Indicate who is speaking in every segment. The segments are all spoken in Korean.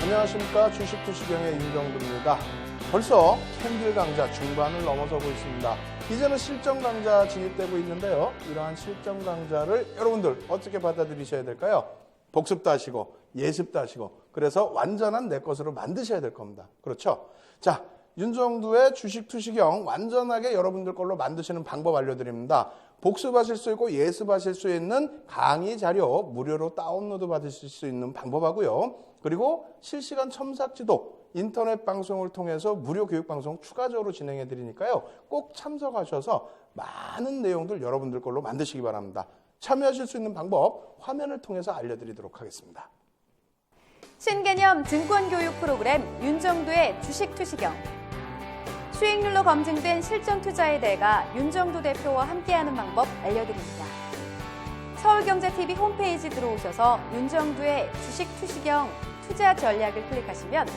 Speaker 1: 안녕하십니까. 주식투시경의 윤정두입니다. 벌써 캔들 강좌 중반을 넘어서고 있습니다. 이제는 실전 강좌 진입되고 있는데요. 이러한 실전 강좌를 여러분들 어떻게 받아들이셔야 될까요? 복습도 하시고 예습도 하시고 그래서 완전한 내 것으로 만드셔야 될 겁니다. 그렇죠? 자, 윤정두의 주식투시경 완전하게 여러분들 걸로 만드시는 방법 알려드립니다. 복습하실 수 있고 예습하실 수 있는 강의 자료 무료로 다운로드 받으실 수 있는 방법하고요. 그리고 실시간 첨삭 지도 인터넷 방송을 통해서 무료 교육 방송 추가적으로 진행해 드리니까요. 꼭 참석하셔서 많은 내용들 여러분들 걸로 만드시기 바랍니다. 참여하실 수 있는 방법 화면을 통해서 알려드리도록 하겠습니다.
Speaker 2: 신개념 증권교육 프로그램 윤정두의 주식투시경. 수익률로 검증된 실전 투자의 대가 윤정두 대표와 함께하는 방법 알려드립니다. 서울경제TV 홈페이지 들어오셔서 윤정두의 주식투시경 투자 전략을 클릭하시면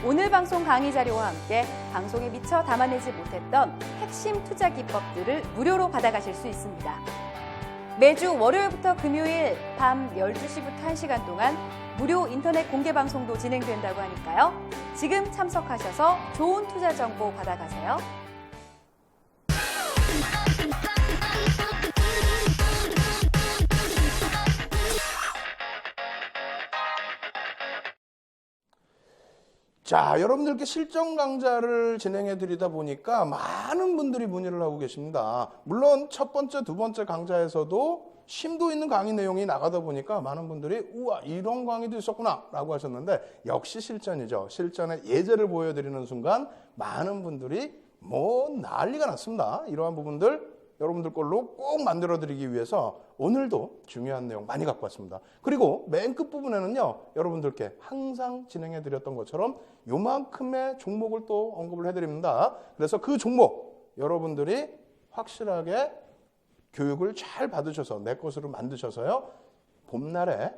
Speaker 2: 오늘 방송 강의 자료와 함께 방송에 미처 담아내지 못했던 핵심 투자 기법들을 무료로 받아가실 수 있습니다. 매주 월요일부터 금요일 밤 12시부터 1시간 동안 무료 인터넷 공개 방송도 진행된다고 하니까요. 지금 참석하셔서 좋은 투자 정보 받아가세요.
Speaker 1: 자, 여러분들께 실전 강좌를 진행해 드리다 보니까 많은 분들이 문의를 하고 계십니다. 물론 첫 번째, 두 번째 강좌에서도 심도 있는 강의 내용이 나가다 보니까 많은 분들이 우와, 이런 강의도 있었구나 라고 하셨는데 역시 실전이죠. 실전의 예제를 보여드리는 순간 많은 분들이 난리가 났습니다. 이러한 부분들 여러분들 걸로 꼭 만들어드리기 위해서 오늘도 중요한 내용 많이 갖고 왔습니다. 그리고 맨 끝부분에는요. 여러분들께 항상 진행해드렸던 것처럼 요만큼의 종목을 또 언급을 해드립니다. 그래서 그 종목 여러분들이 확실하게 교육을 잘 받으셔서 내 것으로 만드셔서요. 봄날에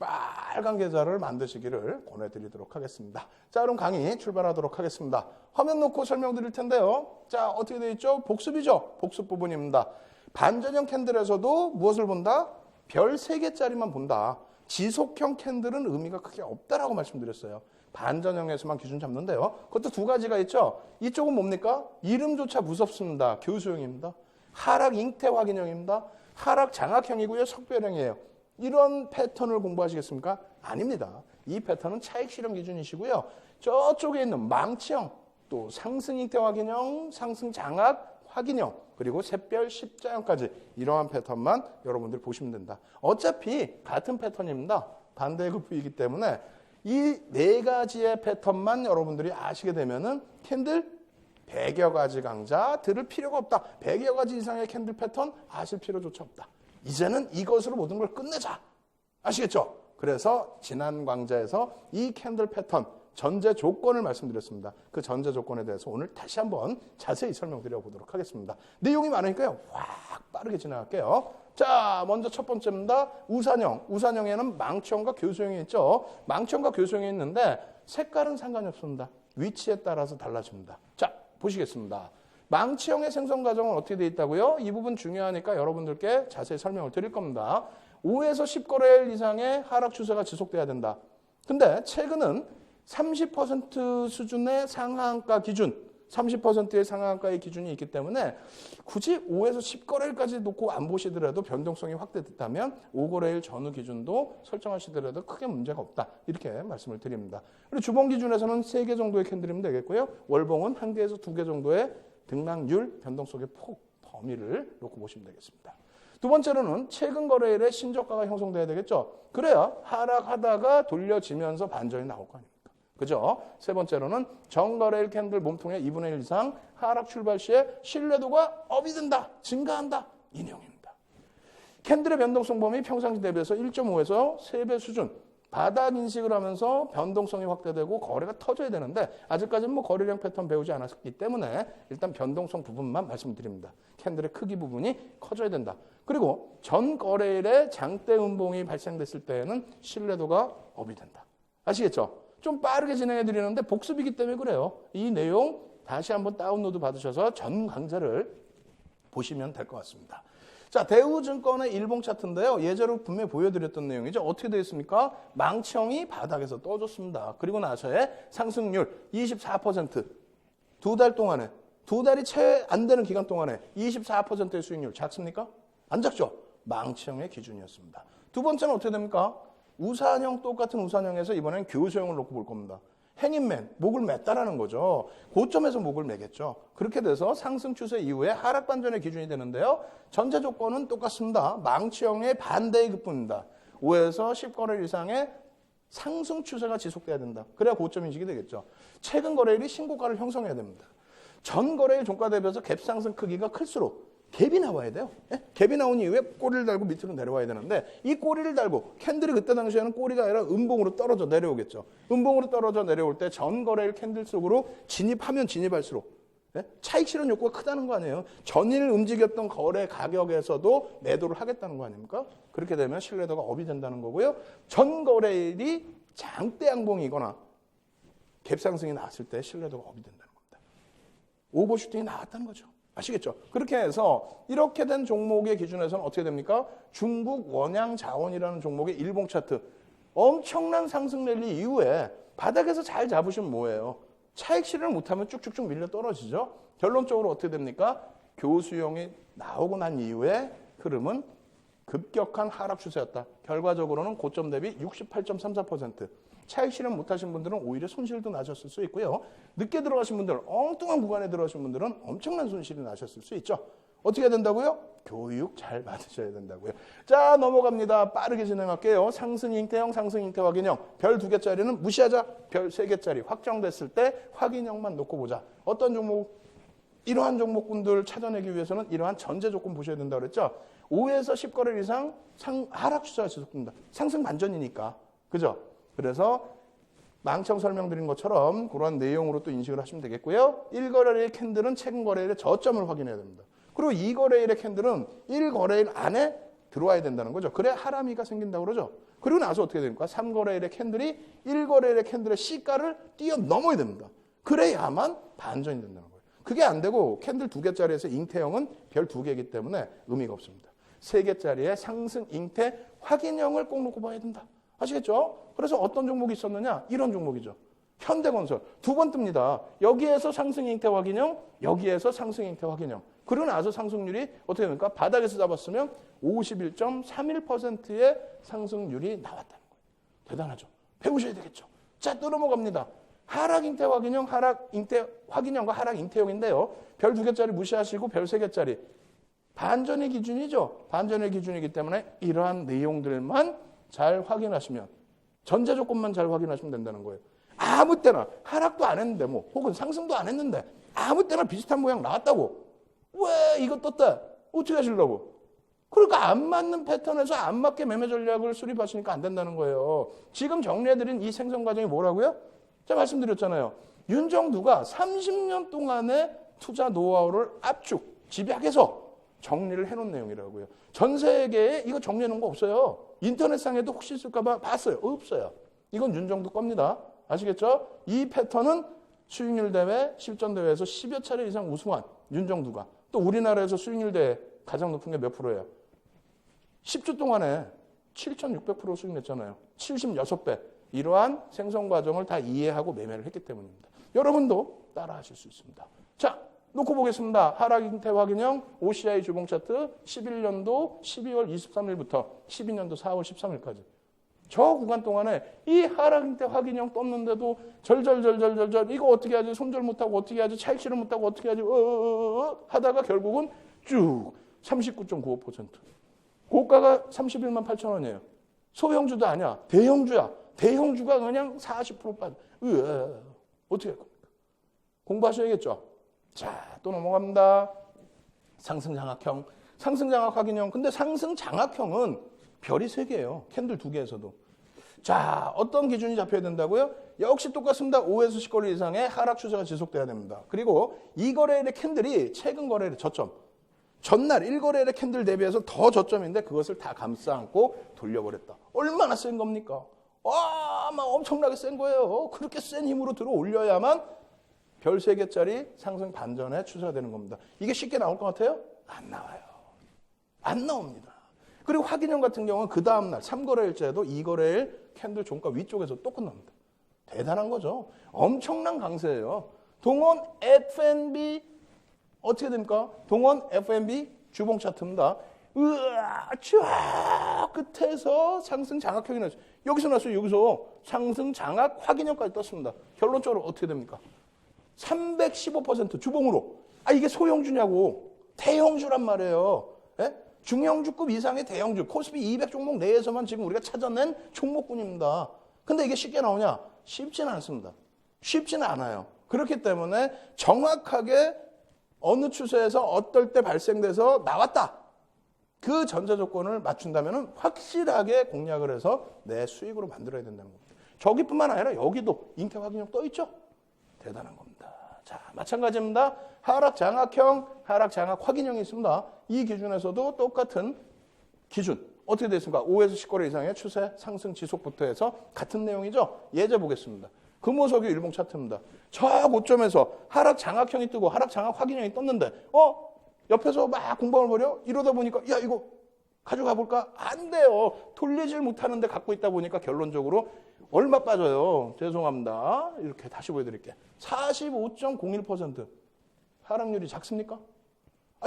Speaker 1: 빨간 계좌를 만드시기를 권해드리도록 하겠습니다. 자, 그럼 강의 출발하도록 하겠습니다. 화면 놓고 설명드릴 텐데요. 자, 어떻게 되어 있죠? 복습이죠. 복습 부분입니다. 반전형 캔들에서도 무엇을 본다? 별 3개짜리만 본다. 지속형 캔들은 의미가 크게 없다라고 말씀드렸어요. 반전형에서만 기준 잡는데요. 그것도 두 가지가 있죠. 이쪽은 뭡니까? 이름조차 무섭습니다. 교수형입니다. 하락 잉태 확인형입니다. 하락 장악형이고요. 석별형이에요. 이런 패턴을 공부하시겠습니까? 아닙니다. 이 패턴은 차익 실현 기준이시고요. 저쪽에 있는 망치형, 또 상승 잉태 확인형, 상승 장악 확인형, 그리고 샛별 십자형까지 이러한 패턴만 여러분들 보시면 된다. 어차피 같은 패턴입니다. 반대급부이기 때문에 이 4가지의 패턴만 여러분들이 아시게 되면은 캔들 100여 가지 강좌 들을 필요가 없다. 100여 가지 이상의 캔들 패턴 아실 필요조차 없다. 이제는 이것으로 모든 걸 끝내자. 아시겠죠? 그래서 지난 강좌에서 이 캔들 패턴 전제 조건을 말씀드렸습니다. 그 전제 조건에 대해서 오늘 다시 한번 자세히 설명드려 보도록 하겠습니다. 내용이 많으니까요. 확 빠르게 지나갈게요. 자, 먼저 첫 번째입니다. 우산형. 우산형에는 망치형과 교수형이 있죠. 망치형과 교수형이 있는데 색깔은 상관이 없습니다. 위치에 따라서 달라집니다. 자, 보시겠습니다. 망치형의 생성 과정은 어떻게 되어 있다고요? 이 부분 중요하니까 여러분들께 자세히 설명을 드릴 겁니다. 5에서 10거래일 이상의 하락 추세가 지속돼야 된다. 근데 최근은 30% 수준의 상한가 기준, 30%의 상한가의 기준이 있기 때문에 굳이 5에서 10거래일까지 놓고 안 보시더라도 변동성이 확대됐다면 5거래일 전후 기준도 설정하시더라도 크게 문제가 없다. 이렇게 말씀을 드립니다. 그리고 주봉 기준에서는 3개 정도의 캔들이면 되겠고요. 월봉은 1개에서 2개 정도의 등락률, 변동성의 폭, 범위를 놓고 보시면 되겠습니다. 두 번째로는 최근 거래일에 신저가가 형성돼야 되겠죠. 그래야 하락하다가 돌려지면서 반전이 나올 거 아닙니까? 그죠? 세 번째로는 전거래일 캔들 몸통의 2분의 1 이상 하락 출발 시에 신뢰도가 업이 된다, 증가한다. 이 내용입니다. 캔들의 변동성 범위 평상시 대비해서 1.5에서 3배 수준. 바닥 인식을 하면서 변동성이 확대되고 거래가 터져야 되는데 아직까지는 거래량 패턴 배우지 않았기 때문에 일단 변동성 부분만 말씀드립니다. 캔들의 크기 부분이 커져야 된다. 그리고 전 거래일에 장대 음봉이 발생됐을 때에는 신뢰도가 업이 된다. 아시겠죠? 좀 빠르게 진행해 드리는데 복습이기 때문에 그래요. 이 내용 다시 한번 다운로드 받으셔서 전 강좌를 보시면 될 것 같습니다. 자, 대우증권의 일봉 차트인데요. 예제로 분명히 보여드렸던 내용이죠. 어떻게 되어 있습니까? 망치형이 바닥에서 떠줬습니다. 그리고 나서의 상승률 24%. 두 달 동안에, 두 달이 채 안 되는 기간 동안에 24%의 수익률 작습니까? 안 작죠? 망치형의 기준이었습니다. 두 번째는 어떻게 됩니까? 우산형, 똑같은 우산형에서 이번엔 교수형을 놓고 볼 겁니다. 행인맨, 목을 맸다라는 거죠. 고점에서 목을 매겠죠. 그렇게 돼서 상승 추세 이후에 하락 반전의 기준이 되는데요. 전제 조건은 똑같습니다. 망치형의 반대의 급분입니다. 5에서 10거래일 이상의 상승 추세가 지속돼야 된다. 그래야 고점 인식이 되겠죠. 최근 거래일이 신고가를 형성해야 됩니다. 전 거래일 종가 대비해서 갭 상승 크기가 클수록 갭이 나와야 돼요. 예? 갭이 나온 이후에 꼬리를 달고 밑으로 내려와야 되는데 이 꼬리를 달고 캔들이 그때 당시에는 꼬리가 아니라 음봉으로 떨어져 내려오겠죠. 음봉으로 떨어져 내려올 때 전 거래일 캔들 속으로 진입하면 진입할수록 차익 실현 욕구가 크다는 거 아니에요. 전일 움직였던 거래 가격에서도 매도를 하겠다는 거 아닙니까? 그렇게 되면 신뢰도가 업이 된다는 거고요. 전 거래일이 장대 양봉이거나 갭 상승이 나왔을 때 신뢰도가 업이 된다는 겁니다. 오버슈팅이 나왔다는 거죠. 아시겠죠? 그렇게 해서 이렇게 된 종목의 기준에서는 어떻게 됩니까? 중국 원양 자원이라는 종목의 일봉 차트 엄청난 상승 랠리 이후에 바닥에서 잘 잡으시면 뭐예요? 차익 실현을 못하면 쭉쭉쭉 밀려 떨어지죠. 결론적으로 어떻게 됩니까? 교수형이 나오고 난 이후에 흐름은 급격한 하락 추세였다. 결과적으로는 고점 대비 68.34%. 차익 실현 못하신 분들은 오히려 손실도 나셨을 수 있고요. 늦게 들어가신 분들, 엉뚱한 구간에 들어가신 분들은 엄청난 손실이 나셨을 수 있죠. 어떻게 해야 된다고요? 교육 잘 받으셔야 된다고요. 자, 넘어갑니다. 빠르게 진행할게요. 상승 잉태형, 상승 잉태 확인형. 별 2개짜리는 무시하자. 별 3개짜리 확정됐을 때 확인형만 놓고 보자. 어떤 종목? 이러한 종목군들 찾아내기 위해서는 이러한 전제 조건 보셔야 된다고 그랬죠. 5에서 10거래일 이상 하락 추세가 지속됩니다. 상승 반전이니까. 그죠? 그래서 망청 설명드린 것처럼 그런 내용으로 또 인식을 하시면 되겠고요. 1거래일의 캔들은 최근 거래일의 저점을 확인해야 됩니다. 그리고 2거래일의 캔들은 1거래일 안에 들어와야 된다는 거죠. 그래야 하람이가 생긴다고 그러죠. 그리고 나서 어떻게 됩니까? 3거래일의 캔들이 1거래일의 캔들의 시가를 뛰어넘어야 됩니다. 그래야만 반전이 된다는 거예요. 그게 안 되고 캔들 2개짜리에서 잉태형은 별 2개이기 때문에 의미가 없습니다. 3개짜리의 상승 잉태 확인형을 꼭 놓고 봐야 된다. 아시겠죠? 그래서 어떤 종목이 있었느냐? 이런 종목이죠. 현대건설. 두 번 뜹니다. 여기에서 상승 잉태 확인형, 여기에서 상승 잉태 확인형. 그러고 나서 상승률이 어떻게 됩니까? 바닥에서 잡았으면 51.31%의 상승률이 나왔다는 거예요. 대단하죠? 배우셔야 되겠죠? 자, 또 넘어갑니다. 하락 잉태 확인형, 하락 잉태 확인형과 하락 잉태형인데요. 별 2개짜리 무시하시고 별 3개짜리. 반전의 기준이죠. 반전의 기준이기 때문에 이러한 내용들만 잘 확인하시면, 전제 조건만 잘 확인하시면 된다는 거예요. 아무 때나 하락도 안 했는데 혹은 상승도 안 했는데 아무 때나 비슷한 모양 나왔다고. 왜 이거 떴다? 어떻게 하시려고? 그러니까 안 맞는 패턴에서 안 맞게 매매 전략을 수립하시니까 안 된다는 거예요. 지금 정리해드린 이 생성 과정이 뭐라고요? 제가 말씀드렸잖아요. 윤정두가 30년 동안의 투자 노하우를 압축, 집약해서 정리를 해놓은 내용이라고요. 전 세계에 이거 정리해놓은 거 없어요. 인터넷상에도 혹시 있을까봐 봤어요. 없어요. 이건 윤정두 겁니다. 아시겠죠? 이 패턴은 수익률 대회, 실전 대회에서 10여 차례 이상 우승한 윤정두가, 또 우리나라에서 수익률 대회 가장 높은 게 몇 프로예요? 10주 동안에 7,600% 수익 냈잖아요. 76배. 이러한 생성 과정을 다 이해하고 매매를 했기 때문입니다. 여러분도 따라 하실 수 있습니다. 자, 놓고 보겠습니다. 하락 잉태 확인형 OCI 주봉 차트 11년도 12월 23일부터 12년도 4월 13일까지. 저 구간 동안에 이 하락 잉태 확인형 떴는데도 절절절절절절 이거 어떻게 하지? 손절 못하고 어떻게 하지? 차익 실현 못하고 어떻게 하지? 하다가 결국은 쭉 39.95%. 고가가 31만 8천 원이에요. 소형주도 아니야. 대형주야. 대형주가 그냥 40% 빠져. 어떻게 할 겁니까? 공부하셔야겠죠. 자, 또 넘어갑니다. 상승 장악형, 상승 장악 확인형. 근데 상승 장악형은 별이 3개예요. 캔들 2개에서도. 자, 어떤 기준이 잡혀야 된다고요? 역시 똑같습니다. 5에서 10거래 이상의 하락 추세가 지속돼야 됩니다. 그리고 이 거래일의 캔들이 최근 거래일의 저점, 전날 1거래일의 캔들 대비해서 더 저점인데 그것을 다 감싸 안고 돌려버렸다. 얼마나 센 겁니까? 막 엄청나게 센 거예요. 그렇게 센 힘으로 들어 올려야만 별 3개짜리 상승 반전의 추세가 되는 겁니다. 이게 쉽게 나올 것 같아요? 안 나와요. 안 나옵니다. 그리고 화기년 같은 경우는 그 다음날 3거래일째도 2거래일 캔들 종가 위쪽에서 또 끝납니다. 대단한 거죠. 엄청난 강세예요. 동원 F&B 어떻게 됩니까? 동원 F&B 주봉 차트입니다. 으아, 쫙 끝에서 상승 장악형이 났어요. 여기서 났어요. 여기서 상승 장악 확인형까지 떴습니다. 결론적으로 어떻게 됩니까? 315% 주봉으로. 아, 이게 소형주냐고. 대형주란 말이에요. 예? 중형주급 이상의 대형주. 코스피 200 종목 내에서만 지금 우리가 찾아낸 종목군입니다. 근데 이게 쉽게 나오냐? 쉽지는 않습니다. 쉽지는 않아요. 그렇기 때문에 정확하게 어느 추세에서 어떨 때 발생돼서 나왔다. 그 전제 조건을 맞춘다면 확실하게 공략을 해서 내 수익으로 만들어야 된다는 겁니다. 저기뿐만 아니라 여기도 인태 확인형 떠 있죠? 대단한 겁니다. 자, 마찬가지입니다. 하락 장악형, 하락 장악 확인형이 있습니다. 이 기준에서도 똑같은 기준. 어떻게 되겠습니까? 5에서 10거래 이상의 추세 상승 지속부터 해서 같은 내용이죠? 예제 보겠습니다. 금호석유 일봉 차트입니다. 저 고점에서 하락 장악형이 뜨고 하락 장악 확인형이 떴는데 옆에서 막 공방을 벌여? 이러다 보니까 야 이거 가져가 볼까? 안 돼요. 돌리질 못하는데 갖고 있다 보니까 결론적으로 얼마 빠져요? 죄송합니다. 이렇게 다시 보여드릴게요. 45.01% 하락률이 작습니까?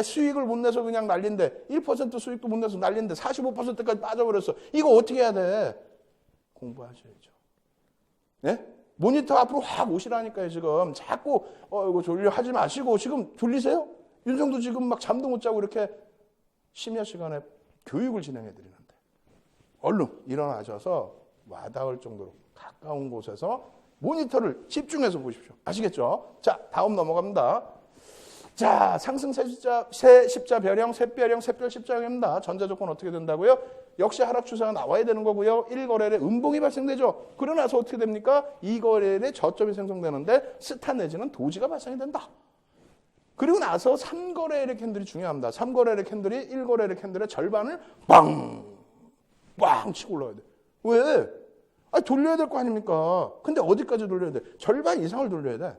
Speaker 1: 수익을 못 내서 그냥 난린데 1% 수익도 못 내서 난린데 45%까지 빠져버렸어. 이거 어떻게 해야 돼? 공부하셔야죠. 네? 모니터 앞으로 확 오시라니까요. 지금 자꾸 이거 졸려 하지 마시고 지금 졸리세요? 윤정도 지금 막 잠도 못 자고 이렇게 심야 시간에 교육을 진행해 드리는데 얼른 일어나셔서 와닿을 정도로 가까운 곳에서 모니터를 집중해서 보십시오. 아시겠죠? 자, 다음 넘어갑니다. 자, 상승 세 십자 별형, 샛별형, 샛별 십자형입니다. 전제 조건 어떻게 된다고요? 역시 하락 추세가 나와야 되는 거고요. 1거래일에 음봉이 발생되죠. 그러고 나서 어떻게 됩니까? 2거래일에 저점이 생성되는데 스타 내지는 도지가 발생이 된다. 그리고 나서 3거래일의 캔들이 중요합니다. 3거래일의 캔들이 1거래일의 캔들의 절반을 빵 치고 올라가야 돼. 왜? 돌려야 될 거 아닙니까? 근데 어디까지 돌려야 돼? 절반 이상을 돌려야 돼.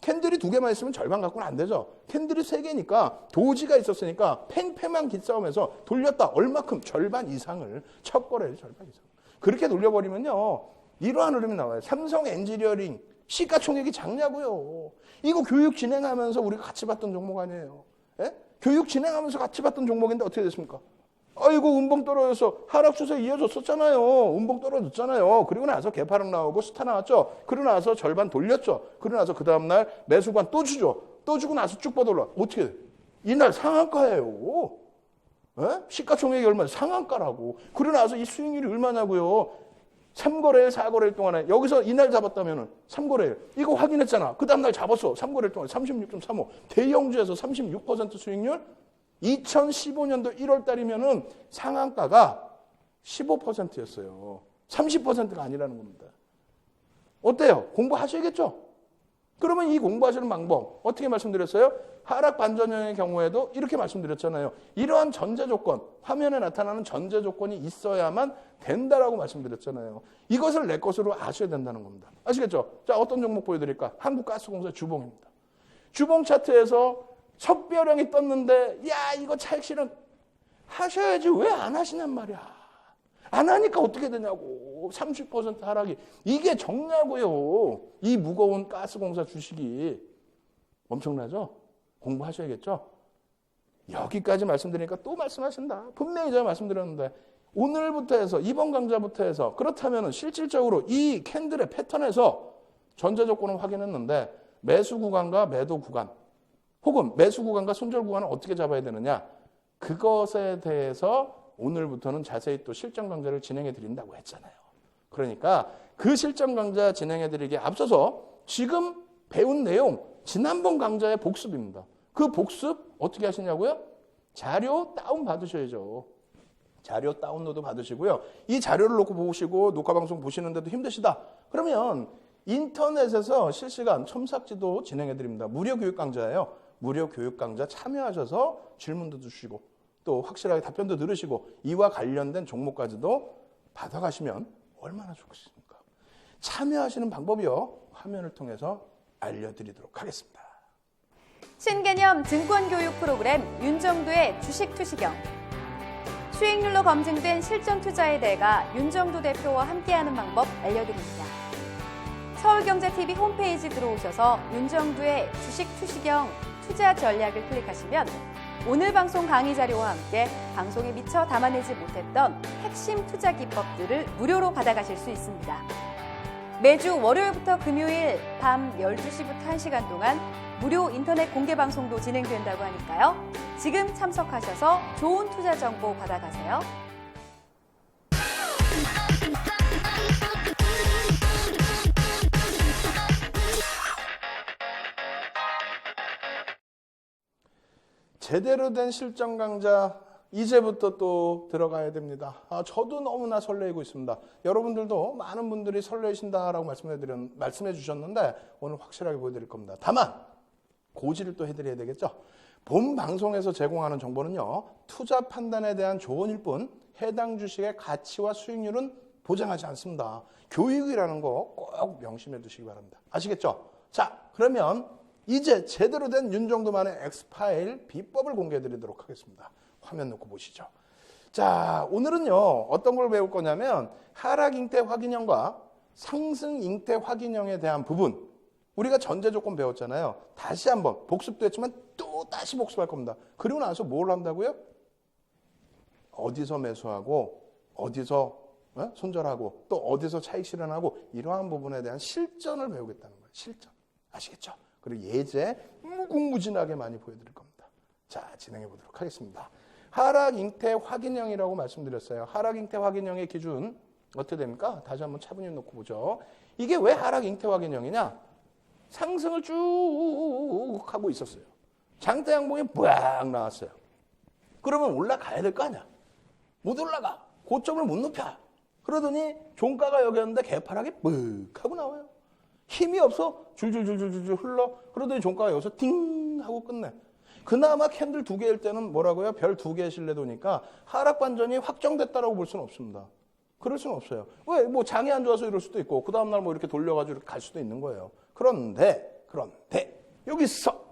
Speaker 1: 캔들이 2개만 있으면 절반 갖고는 안 되죠. 캔들이 3개니까 도지가 있었으니까 팽팽한 기싸움에서 돌렸다. 얼마큼? 절반 이상을. 첫 거래일 절반 이상. 그렇게 돌려버리면요. 이러한 흐름이 나와요. 삼성 엔지니어링 시가총액이 작냐고요. 이거 교육 진행하면서 우리가 같이 봤던 종목 아니에요. 예? 교육 진행하면서 같이 봤던 종목인데 어떻게 됐습니까? 아이고 음봉 떨어져서 하락 추세 이어졌었잖아요. 음봉 떨어졌잖아요. 그리고 나서 개파락 나오고 스타 나왔죠. 그러고 나서 절반 돌렸죠. 그러고 나서 그 다음날 매수관 또 주죠. 또 주고 나서 쭉 뻗어올라. 어떻게 돼? 이날 상한가예요. 예? 시가총액이 얼마나 상한가라고. 그러고 나서 이 수익률이 얼마냐고요. 3거래일, 4거래일 동안에 여기서 이날 잡았다면 3거래일. 이거 확인했잖아. 그 다음날 잡았어. 3거래일 동안에 36.35. 대형주에서 36% 수익률. 2015년도 1월 달이면은 상한가가 15%였어요. 30%가 아니라는 겁니다. 어때요? 공부하셔야겠죠? 그러면 이 공부하시는 방법 어떻게 말씀드렸어요? 하락 반전형의 경우에도 이렇게 말씀드렸잖아요. 이러한 전제 조건, 화면에 나타나는 전제 조건이 있어야만 된다라고 말씀드렸잖아요. 이것을 내 것으로 아셔야 된다는 겁니다. 아시겠죠? 자, 어떤 종목 보여드릴까? 한국가스공사 주봉입니다. 주봉 차트에서 석별형이 떴는데 야 이거 차익 실현 하셔야지 왜 안 하시냔 말이야. 안 하니까 어떻게 되냐고. 30% 하락이 이게 적냐고요. 이 무거운 가스공사 주식이 엄청나죠. 공부하셔야겠죠. 여기까지 말씀드리니까 또 말씀하신다. 분명히 제가 말씀드렸는데 오늘부터 해서 이번 강좌부터 해서 그렇다면 실질적으로 이 캔들의 패턴에서 전제 조건을 확인했는데 매수 구간과 매도 구간 혹은 매수 구간과 손절 구간을 어떻게 잡아야 되느냐. 그것에 대해서 오늘부터는 자세히 또 실전 강좌를 진행해 드린다고 했잖아요. 그러니까 그 실전 강좌 진행해 드리기에 앞서서 지금 배운 내용 지난번 강좌의 복습입니다. 그 복습 어떻게 하시냐고요? 자료 다운 받으셔야죠. 자료 다운로드 받으시고요. 이 자료를 놓고 보시고 녹화방송 보시는데도 힘드시다. 그러면 인터넷에서 실시간 첨삭지도 진행해 드립니다. 무료 교육 강좌예요. 무료 교육 강좌 참여하셔서 질문도 주시고 또 확실하게 답변도 들으시고 이와 관련된 종목까지도 받아가시면 얼마나 좋겠습니까? 참여하시는 방법이요. 화면을 통해서 알려드리도록 하겠습니다.
Speaker 2: 신개념 증권교육 프로그램 윤정도의 주식투시경. 수익률로 검증된 실전 투자의 대가 윤정도 대표와 함께하는 방법 알려드립니다. 서울경제TV 홈페이지 들어오셔서 윤정도의 주식 투시경 투자 전략을 클릭하시면 오늘 방송 강의 자료와 함께 방송에 미처 담아내지 못했던 핵심 투자 기법들을 무료로 받아가실 수 있습니다. 매주 월요일부터 금요일 밤 12시부터 1시간 동안 무료 인터넷 공개 방송도 진행된다고 하니까요. 지금 참석하셔서 좋은 투자 정보 받아가세요.
Speaker 1: 제대로 된 실전 강좌 이제부터 또 들어가야 됩니다. 저도 너무나 설레이고 있습니다. 여러분들도 많은 분들이 설레신다라고 말씀해 주셨는데 오늘 확실하게 보여드릴 겁니다. 다만 고지를 또 해드려야 되겠죠. 본 방송에서 제공하는 정보는요, 투자 판단에 대한 조언일 뿐 해당 주식의 가치와 수익률은 보장하지 않습니다. 교육이라는 거 꼭 명심해 두시기 바랍니다. 아시겠죠? 자, 그러면 이제 제대로 된 윤정도만의 엑스파일 비법을 공개해 드리도록 하겠습니다. 화면 놓고 보시죠. 자, 오늘은요, 어떤 걸 배울 거냐면 하락 잉태 확인형과 상승 잉태 확인형에 대한 부분, 우리가 전제 조건 배웠잖아요. 다시 한번 복습도 했지만 또 다시 복습할 겁니다. 그리고 나서 뭘 한다고요? 어디서 매수하고 어디서 손절하고 또 어디서 차익 실현하고 이러한 부분에 대한 실전을 배우겠다는 거예요. 실전. 아시겠죠? 그리고 예제 무궁무진하게 많이 보여드릴 겁니다. 자, 진행해 보도록 하겠습니다. 하락 잉태 확인형이라고 말씀드렸어요. 하락 잉태 확인형의 기준 어떻게 됩니까? 다시 한번 차분히 놓고 보죠. 이게 왜 하락 잉태 확인형이냐? 상승을 쭉 하고 있었어요. 장대 양봉이 뿌악 나왔어요. 그러면 올라가야 될 거 아니야. 못 올라가. 고점을 못 높여. 그러더니 종가가 여기였는데 개파락이 ปึ๊ 하고 나와요. 힘이 없어. 줄줄줄줄줄 흘러. 그러더니 종가가 여기서 띵 하고 끝내. 그나마 캔들 2개일 때는 뭐라고요? 별 2개의 신뢰도니까 하락 반전이 확정됐다라고 볼 수는 없습니다. 그럴 수는 없어요. 왜? 뭐 장이 안 좋아서 이럴 수도 있고 그 다음날 뭐 이렇게 돌려가지고 이렇게 갈 수도 있는 거예요. 그런데 여기서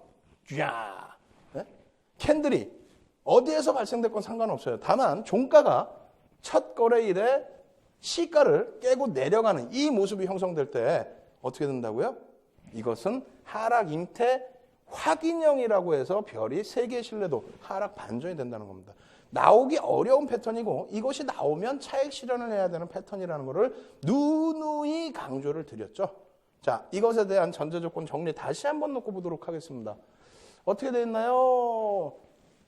Speaker 1: 쫙 캔들이 어디에서 발생됐건 상관없어요. 다만 종가가 첫 거래일에 시가를 깨고 내려가는 이 모습이 형성될 때 어떻게 된다고요? 이것은 하락 잉태 확인형이라고 해서 별이 3개의 신뢰도 하락 반전이 된다는 겁니다. 나오기 어려운 패턴이고 이것이 나오면 차익 실현을 해야 되는 패턴이라는 것을 누누이 강조를 드렸죠. 자, 이것에 대한 전제 조건 정리 다시 한번 놓고 보도록 하겠습니다. 어떻게 되어 있나요?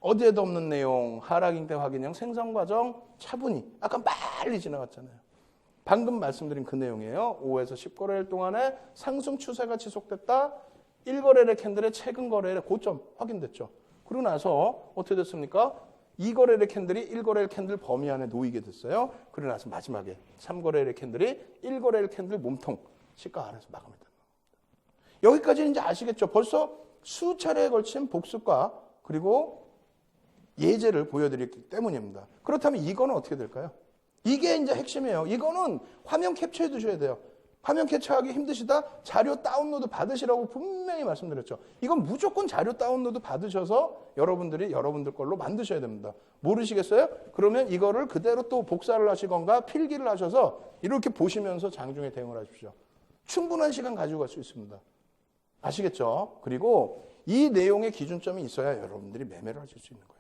Speaker 1: 어디에도 없는 내용, 하락 잉태 확인형 생성 과정 차분히 아까 빨리 지나갔잖아요. 방금 말씀드린 그 내용이에요. 5에서 10거래일 동안에 상승 추세가 지속됐다. 1거래일 캔들의 최근 거래일의 고점 확인됐죠. 그러고 나서 어떻게 됐습니까? 2거래일 캔들이 1거래일 캔들 범위 안에 놓이게 됐어요. 그러고 나서 마지막에 3거래일 캔들이 1거래일 캔들 몸통 시가 아래서 마감이 됩니다. 여기까지는 이제 아시겠죠? 벌써 수차례에 걸친 복습과 그리고 예제를 보여드렸기 때문입니다. 그렇다면 이거는 어떻게 될까요? 이게 이제 핵심이에요. 이거는 화면 캡처해 두셔야 돼요. 화면 캡처하기 힘드시다? 자료 다운로드 받으시라고 분명히 말씀드렸죠. 이건 무조건 자료 다운로드 받으셔서 여러분들이 여러분들 걸로 만드셔야 됩니다. 모르시겠어요? 그러면 이거를 그대로 또 복사를 하시건가 필기를 하셔서 이렇게 보시면서 장중에 대응을 하십시오. 충분한 시간 가지고 갈 수 있습니다. 아시겠죠? 그리고 이 내용의 기준점이 있어야 여러분들이 매매를 하실 수 있는 거예요.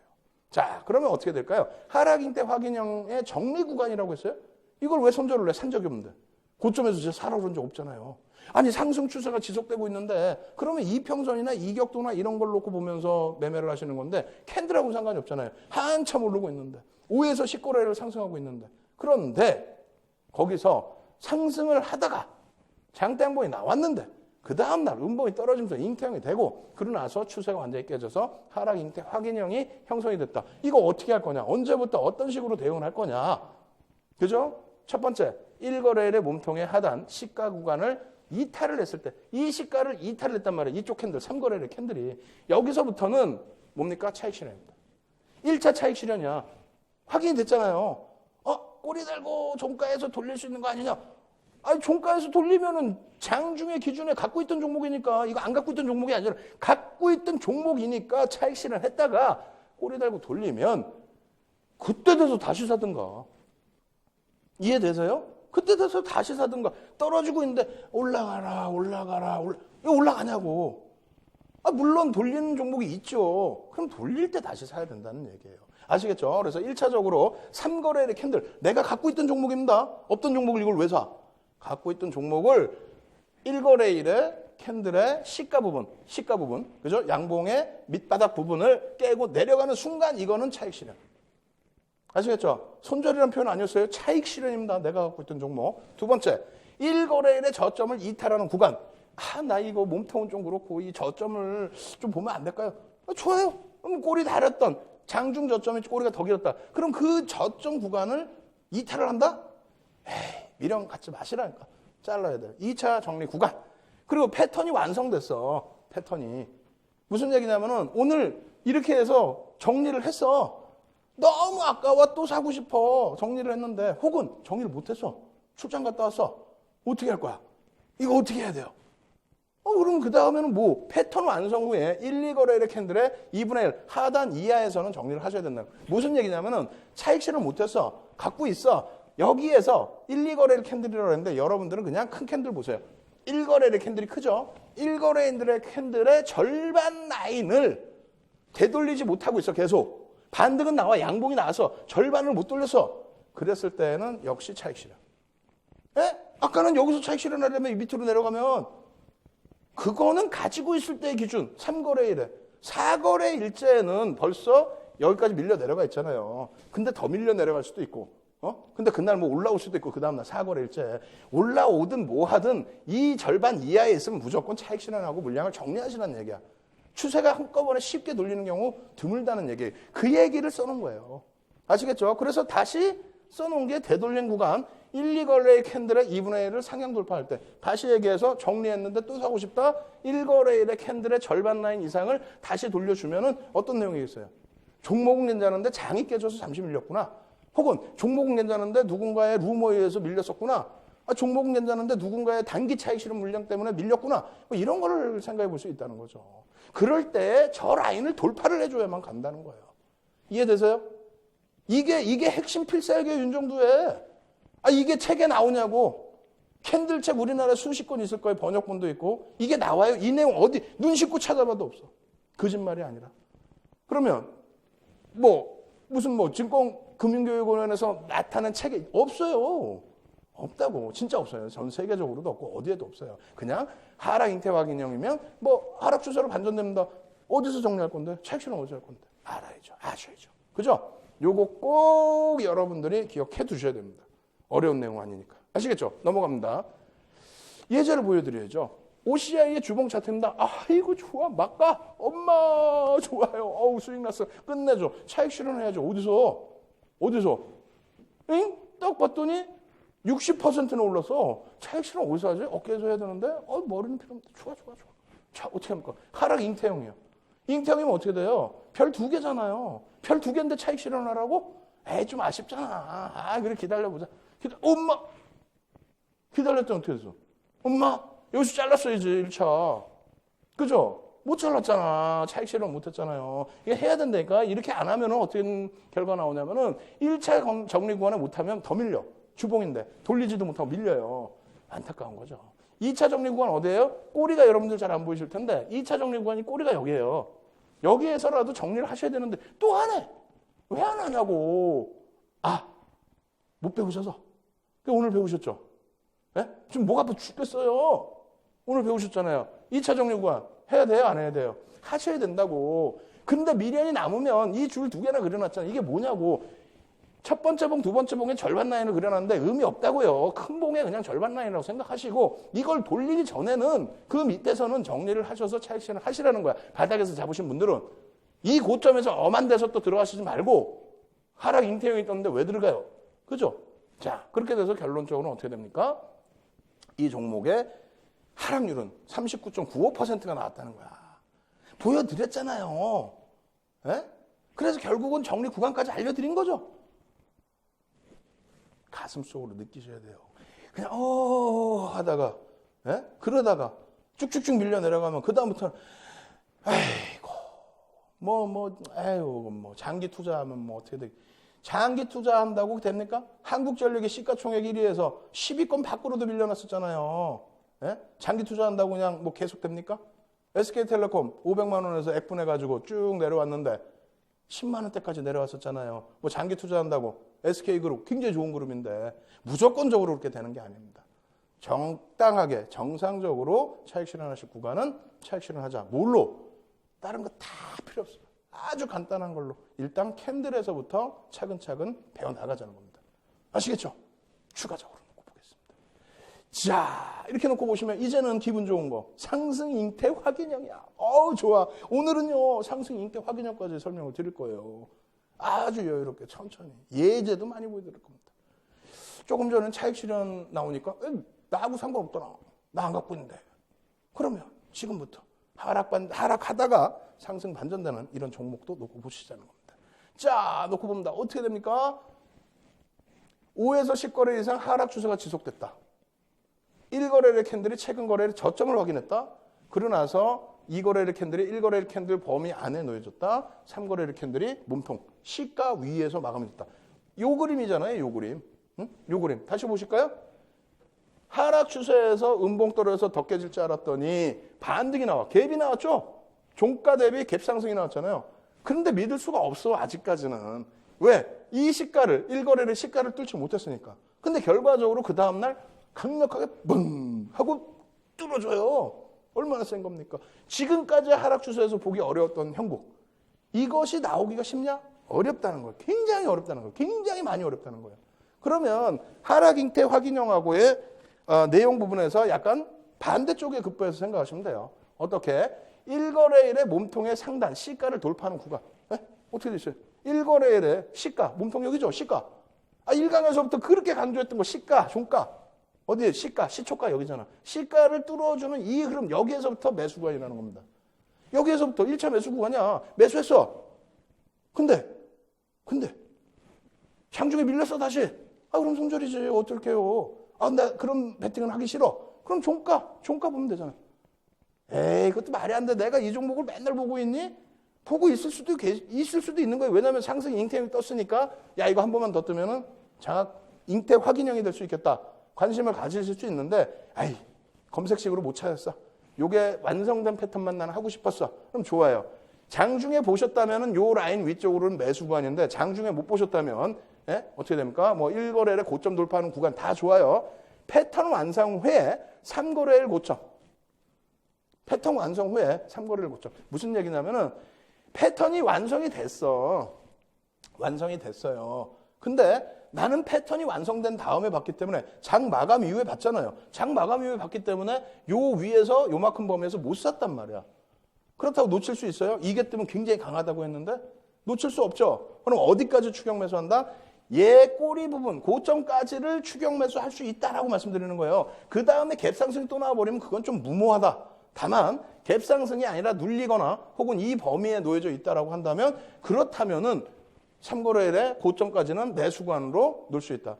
Speaker 1: 자, 그러면 어떻게 될까요? 하락 잉태 확인형의 정리 구간이라고 했어요? 이걸 왜 손절을 해? 산 적이 없는데. 고점에서 제가 사러 그런 적 없잖아요. 아니, 상승 추세가 지속되고 있는데 그러면 이평선이나 이격도나 이런 걸 놓고 보면서 매매를 하시는 건데 캔들하고 상관이 없잖아요. 한참 오르고 있는데 5에서 10거래를 상승하고 있는데 그런데 거기서 상승을 하다가 장대 양봉이 나왔는데 그 다음날 음봉이 떨어지면서 잉태형이 되고 그러고 나서 추세가 완전히 깨져서 하락 잉태 확인형이 형성이 됐다. 이거 어떻게 할 거냐? 언제부터 어떤 식으로 대응을 할 거냐? 그죠? 첫 번째, 1거래일의 몸통의 하단 시가 구간을 이탈을 했을 때 이 시가를 이탈을 했단 말이에요. 이쪽 캔들, 3거래일의 캔들이. 여기서부터는 뭡니까? 차익 실현입니다. 1차 차익 실현이야. 확인이 됐잖아요. 꼬리 달고 종가에서 돌릴 수 있는 거 아니냐? 아니, 종가에서 돌리면은 장중의 기준에 갖고 있던 종목이니까 이거 안 갖고 있던 종목이 아니라 갖고 있던 종목이니까 차익 실현했다가 꼬리 달고 돌리면 그때 돼서 다시 사든가. 이해되세요? 그때 돼서 다시 사든가. 떨어지고 있는데 올라가라. 이거 올라가냐고. 물론 돌리는 종목이 있죠. 그럼 돌릴 때 다시 사야 된다는 얘기예요. 아시겠죠? 그래서 1차적으로 3거래일의 캔들. 내가 갖고 있던 종목입니다. 없던 종목을 이걸 왜 사? 갖고 있던 종목을 1거래일에 캔들의 시가 부분, 그죠? 양봉의 밑바닥 부분을 깨고 내려가는 순간 이거는 차익 실현. 아시겠죠? 손절이라는 표현 아니었어요? 차익 실현입니다. 내가 갖고 있던 종목. 두 번째, 1거래일의 저점을 이탈하는 구간. 나 이거 몸통은 좀 그렇고 이 저점을 좀 보면 안 될까요? 좋아요. 그럼 꼬리 다렸던 장중 저점이 꼬리가 더 길었다. 그럼 그 저점 구간을 이탈을 한다? 에이, 미련 갖지 마시라니까. 잘라야 돼. 2차 정리 구간. 그리고 패턴이 완성됐어. 패턴이. 무슨 얘기냐면은 오늘 이렇게 해서 정리를 했어. 너무 아까워 또 사고 싶어. 정리를 했는데 혹은 정리를 못했어. 출장 갔다 왔어. 어떻게 할 거야? 이거 어떻게 해야 돼요? 그럼 그 다음에는 뭐 패턴 완성 후에 1, 2거래일의 캔들의 2분의 1 하단 이하에서는 정리를 하셔야 된다. 무슨 얘기냐면은 차익 실현 못했어. 갖고 있어. 여기에서 1, 2거래일 캔들이라고 했는데 여러분들은 그냥 큰 캔들 보세요. 1거래일의 캔들이 크죠? 1거래일의 캔들의 절반 라인을 되돌리지 못하고 있어. 계속. 반등은 나와. 양봉이 나와서 절반을 못 돌렸어. 그랬을 때는 역시 차익 실현. 예? 아까는 여기서 차익 실현하려면 이 밑으로 내려가면 그거는 가지고 있을 때의 기준. 3거래일에. 4거래일째는 벌써 여기까지 밀려 내려가 있잖아요. 근데 더 밀려 내려갈 수도 있고. 근데 그날 뭐 올라올 수도 있고 그 다음날 4거래일째. 올라오든 뭐 하든 이 절반 이하에 있으면 무조건 차익 실현하고 물량을 정리하시라는 얘기야. 추세가 한꺼번에 쉽게 돌리는 경우 드물다는 얘기. 그 얘기를 써놓은 거예요. 아시겠죠? 그래서 다시 써놓은 게 되돌림 구간 1, 2거래일 캔들의 2분의 1을 상향 돌파할 때 다시 얘기해서 정리했는데 또 사고 싶다. 1거래일의 캔들의 절반 라인 이상을 다시 돌려주면은 어떤 내용이겠어요? 종목은 괜찮은데 장이 깨져서 잠시 밀렸구나. 혹은 종목은 괜찮은데 누군가의 루머에 의해서 밀렸었구나. 종목은 괜찮은데 누군가의 단기 차익 실현 물량 때문에 밀렸구나. 뭐 이런 거를 생각해 볼 수 있다는 거죠. 그럴 때 저 라인을 돌파를 해줘야만 간다는 거예요. 이해되세요? 이게 핵심 필살기의 윤정두에. 이게 책에 나오냐고. 캔들책 우리나라에 수십 권 있을 거예요. 번역본도 있고. 이게 나와요. 이 내용 어디 눈 씻고 찾아봐도 없어. 거짓말이 아니라. 그러면 무슨 증권금융교육원에서 나타낸 책이 없어요. 없다고. 진짜 없어요. 전 세계적으로도 없고 어디에도 없어요. 그냥 하락 잉태 확인형이면 하락 추세로 반전됩니다. 어디서 정리할 건데? 차익 실현 어디서 할 건데? 알아야죠. 아셔야죠. 그죠? 요거 꼭 여러분들이 기억해 두셔야 됩니다. 어려운 내용 아니니까. 아시겠죠? 넘어갑니다. 예제를 보여드려야죠. OCI의 주봉 차트입니다. 아이고 좋아. 막 가. 엄마 좋아요. 수익 났어. 끝내줘. 차익 실현해야죠. 어디서? 응? 딱 봤더니 60%는 올라서 차익 실현 어디서 하지? 어깨에서 해야 되는데 머리는 필요 없는데 좋아. 자, 어떻게 합니까? 하락 잉태형이요. 잉태형이면 어떻게 돼요? 별 2개잖아요. 별 2개인데 차익 실현하라고? 좀 아쉽잖아. 그래 기다려보자. 엄마! 기다렸더니 어떻게 됐어? 엄마! 여기서 잘랐어야지 1차. 그죠? 못 잘랐잖아. 차익 실현 못했잖아요. 이게 해야 된다니까. 이렇게 안 하면 어떤 결과 나오냐면은 1차 정리 구간에 못하면 더 밀려. 주봉인데 돌리지도 못하고 밀려요. 안타까운 거죠. 2차 정리 구간 어디예요? 꼬리가 여러분들 잘 안 보이실 텐데 2차 정리 구간이 꼬리가 여기예요. 여기에서라도 정리를 하셔야 되는데 또 안 해. 왜 안 하냐고. 못 배우셔서. 오늘 배우셨죠? 네? 지금 목 아파 죽겠어요. 오늘 배우셨잖아요. 2차 정리 구간 해야 돼요? 안 해야 돼요? 하셔야 된다고. 근데 미련이 남으면 이 줄 2개나 그려놨잖아요. 이게 뭐냐고. 첫 번째 봉, 두 번째 봉에 절반 라인을 그려놨는데 의미 없다고요. 큰 봉에 그냥 절반 라인이라고 생각하시고 이걸 돌리기 전에는 그 밑에서는 정리를 하셔서 차익 실현 하시라는 거야. 바닥에서 잡으신 분들은. 이 고점에서 엄한 데서 또 들어가시지 말고 하락 잉태형이 있던데 왜 들어가요? 그죠? 자, 그렇게 돼서 결론적으로 어떻게 됩니까? 이 종목의 하락률은 39.95%가 나왔다는 거야. 보여드렸잖아요. 예? 그래서 결국은 정리 구간까지 알려드린 거죠. 가슴 속으로 느끼셔야 돼요. 그냥 하다가 그러다가 쭉쭉쭉 밀려 내려가면 그 다음부터는 장기 투자하면 어떻게 돼? 장기 투자한다고 됩니까? 한국전력이 시가총액 1위에서 10위권 밖으로도 밀려났었잖아요. 예? 장기 투자한다고 그냥 뭐 계속 됩니까? SK텔레콤 500만 원에서 액분해가지고 쭉 내려왔는데 10만 원대까지 내려왔었잖아요. 뭐 장기 투자한다고 SK그룹 굉장히 좋은 그룹인데 무조건적으로 그렇게 되는 게 아닙니다. 정당하게 정상적으로 차익 실현하실 구간은 차익 실현하자. 뭘로? 다른 거 다 필요 없어요. 아주 간단한 걸로 일단 캔들에서부터 차근차근 배워나가자는 겁니다. 아시겠죠? 추가적으로 놓고 보겠습니다. 자, 이렇게 놓고 보시면 이제는 기분 좋은 거 상승 잉태 확인형이야. 좋아. 오늘은요 상승 잉태 확인형까지 설명을 드릴 거예요. 아주 여유롭게 천천히 예제도 많이 보여드릴 겁니다. 조금 전에 차익 실현 나오니까 나하고 상관없더라. 나 안 갖고 있는데. 그러면 지금부터 하락하다가 상승 반전되는 이런 종목도 놓고 보시자는 겁니다. 자, 놓고 봅니다. 어떻게 됩니까? 5에서 10거래 이상 하락 추세가 지속됐다. 1거래일 캔들이 최근 거래일 저점을 확인했다. 그러고 나서 2거래일 캔들이 1거래일 캔들 범위 안에 놓여졌다. 3거래일 캔들이 몸통 시가 위에서 마감해졌다. 요 그림이잖아요. 요 그림. 응? 요 그림. 다시 보실까요? 하락 추세에서 음봉 떨어져서 더 깨질 줄 알았더니 반등이 나와. 갭이 나왔죠? 종가 대비 갭 상승이 나왔잖아요. 그런데 믿을 수가 없어. 아직까지는. 왜? 이 시가를 1거래일 시가를 뚫지 못했으니까. 근데 결과적으로 그 다음날 강력하게 뻥 하고 뚫어줘요. 얼마나 센 겁니까? 지금까지 하락 추세에서 보기 어려웠던 형국. 이것이 나오기가 쉽냐? 어렵다는 거예요. 굉장히 어렵다는 거예요. 굉장히 많이 어렵다는 거예요. 그러면 하락 잉태 확인형하고의 내용 부분에서 약간 반대쪽에 급부해서 생각하시면 돼요. 어떻게? 1거래일의 몸통의 상단, 시가를 돌파하는 구간. 네? 어떻게 되어요? 1거래일의 시가, 몸통 여기죠? 시가. 1강에서부터 그렇게 강조했던 거 시가, 종가. 어디에? 시가, 시초가 여기잖아. 시가를 뚫어주는 이 흐름, 여기에서부터 매수 구간이 라는 겁니다. 여기에서부터 1차 매수 구간이야. 매수했어. 근데 장중에 밀렸어 다시. 그럼 손절이지. 어떨게요? 나 그럼 베팅은 하기 싫어. 그럼 종가 보면 되잖아. 에이, 그것도 말이 안 돼. 내가 이 종목을 맨날 보고 있니? 보고 있을 수도 있는 거예요. 왜냐하면 상승 잉태형이 떴으니까 야, 이거 한 번만 더 뜨면은 장악 잉태 확인형이 될 수 있겠다. 관심을 가지실 수 있는데, 검색식으로 못 찾았어. 요게 완성된 패턴만 나는 하고 싶었어. 그럼 좋아요. 장중에 보셨다면은 요 라인 위쪽으로는 매수 구간인데 장중에 못 보셨다면 어떻게 됩니까? 뭐 1거래일에 고점 돌파하는 구간 다 좋아요. 패턴 완성 후에 3거래일 고점. 패턴 완성 후에 3거래일 고점. 무슨 얘기냐면은 패턴이 완성이 됐어요. 근데 나는 패턴이 완성된 다음에 봤기 때문에 장 마감 이후에 봤잖아요. 장 마감 이후에 봤기 때문에 요 위에서 요만큼 범위에서 못 샀단 말이야. 그렇다고 놓칠 수 있어요? 이게 뜨면 굉장히 강하다고 했는데 놓칠 수 없죠. 그럼 어디까지 추격 매수한다? 얘 꼬리 부분, 고점까지를 추격 매수할 수 있다라고 말씀드리는 거예요. 그 다음에 갭상승이 또 나와버리면 그건 좀 무모하다. 다만 갭상승이 아니라 눌리거나 혹은 이 범위에 놓여져 있다라고 한다면 그렇다면은 3거래일에 고점까지는 매수관으로 놓을 수 있다.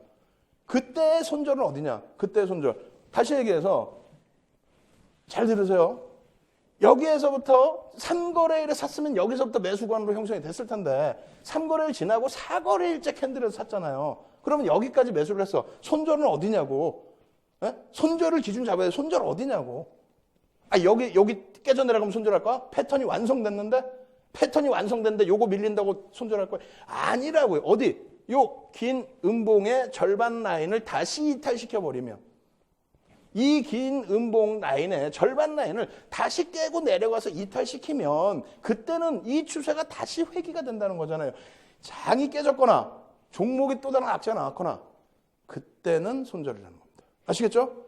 Speaker 1: 그때의 손절은 어디냐? 그때의 손절. 다시 얘기해서 잘 들으세요. 여기에서부터 3거래일에 샀으면 여기서부터 매수관으로 형성이 됐을 텐데 3거래일 지나고 4거래일째 캔들에서 샀잖아요. 그러면 여기까지 매수를 했어. 손절은 어디냐고. 손절을 기준 잡아야 돼. 손절 어디냐고. 여기 깨져 내려가면 손절할까? 패턴이 완성됐는데 요거 밀린다고 손절할 거야? 아니라고요. 어디? 요 긴 음봉의 절반 라인을 다시 이탈시켜버리면 이 긴 음봉 라인의 절반 라인을 다시 깨고 내려가서 이탈시키면 그때는 이 추세가 다시 회귀가 된다는 거잖아요. 장이 깨졌거나 종목이 또 다른 악재가 나왔거나 그때는 손절이라는 겁니다. 아시겠죠?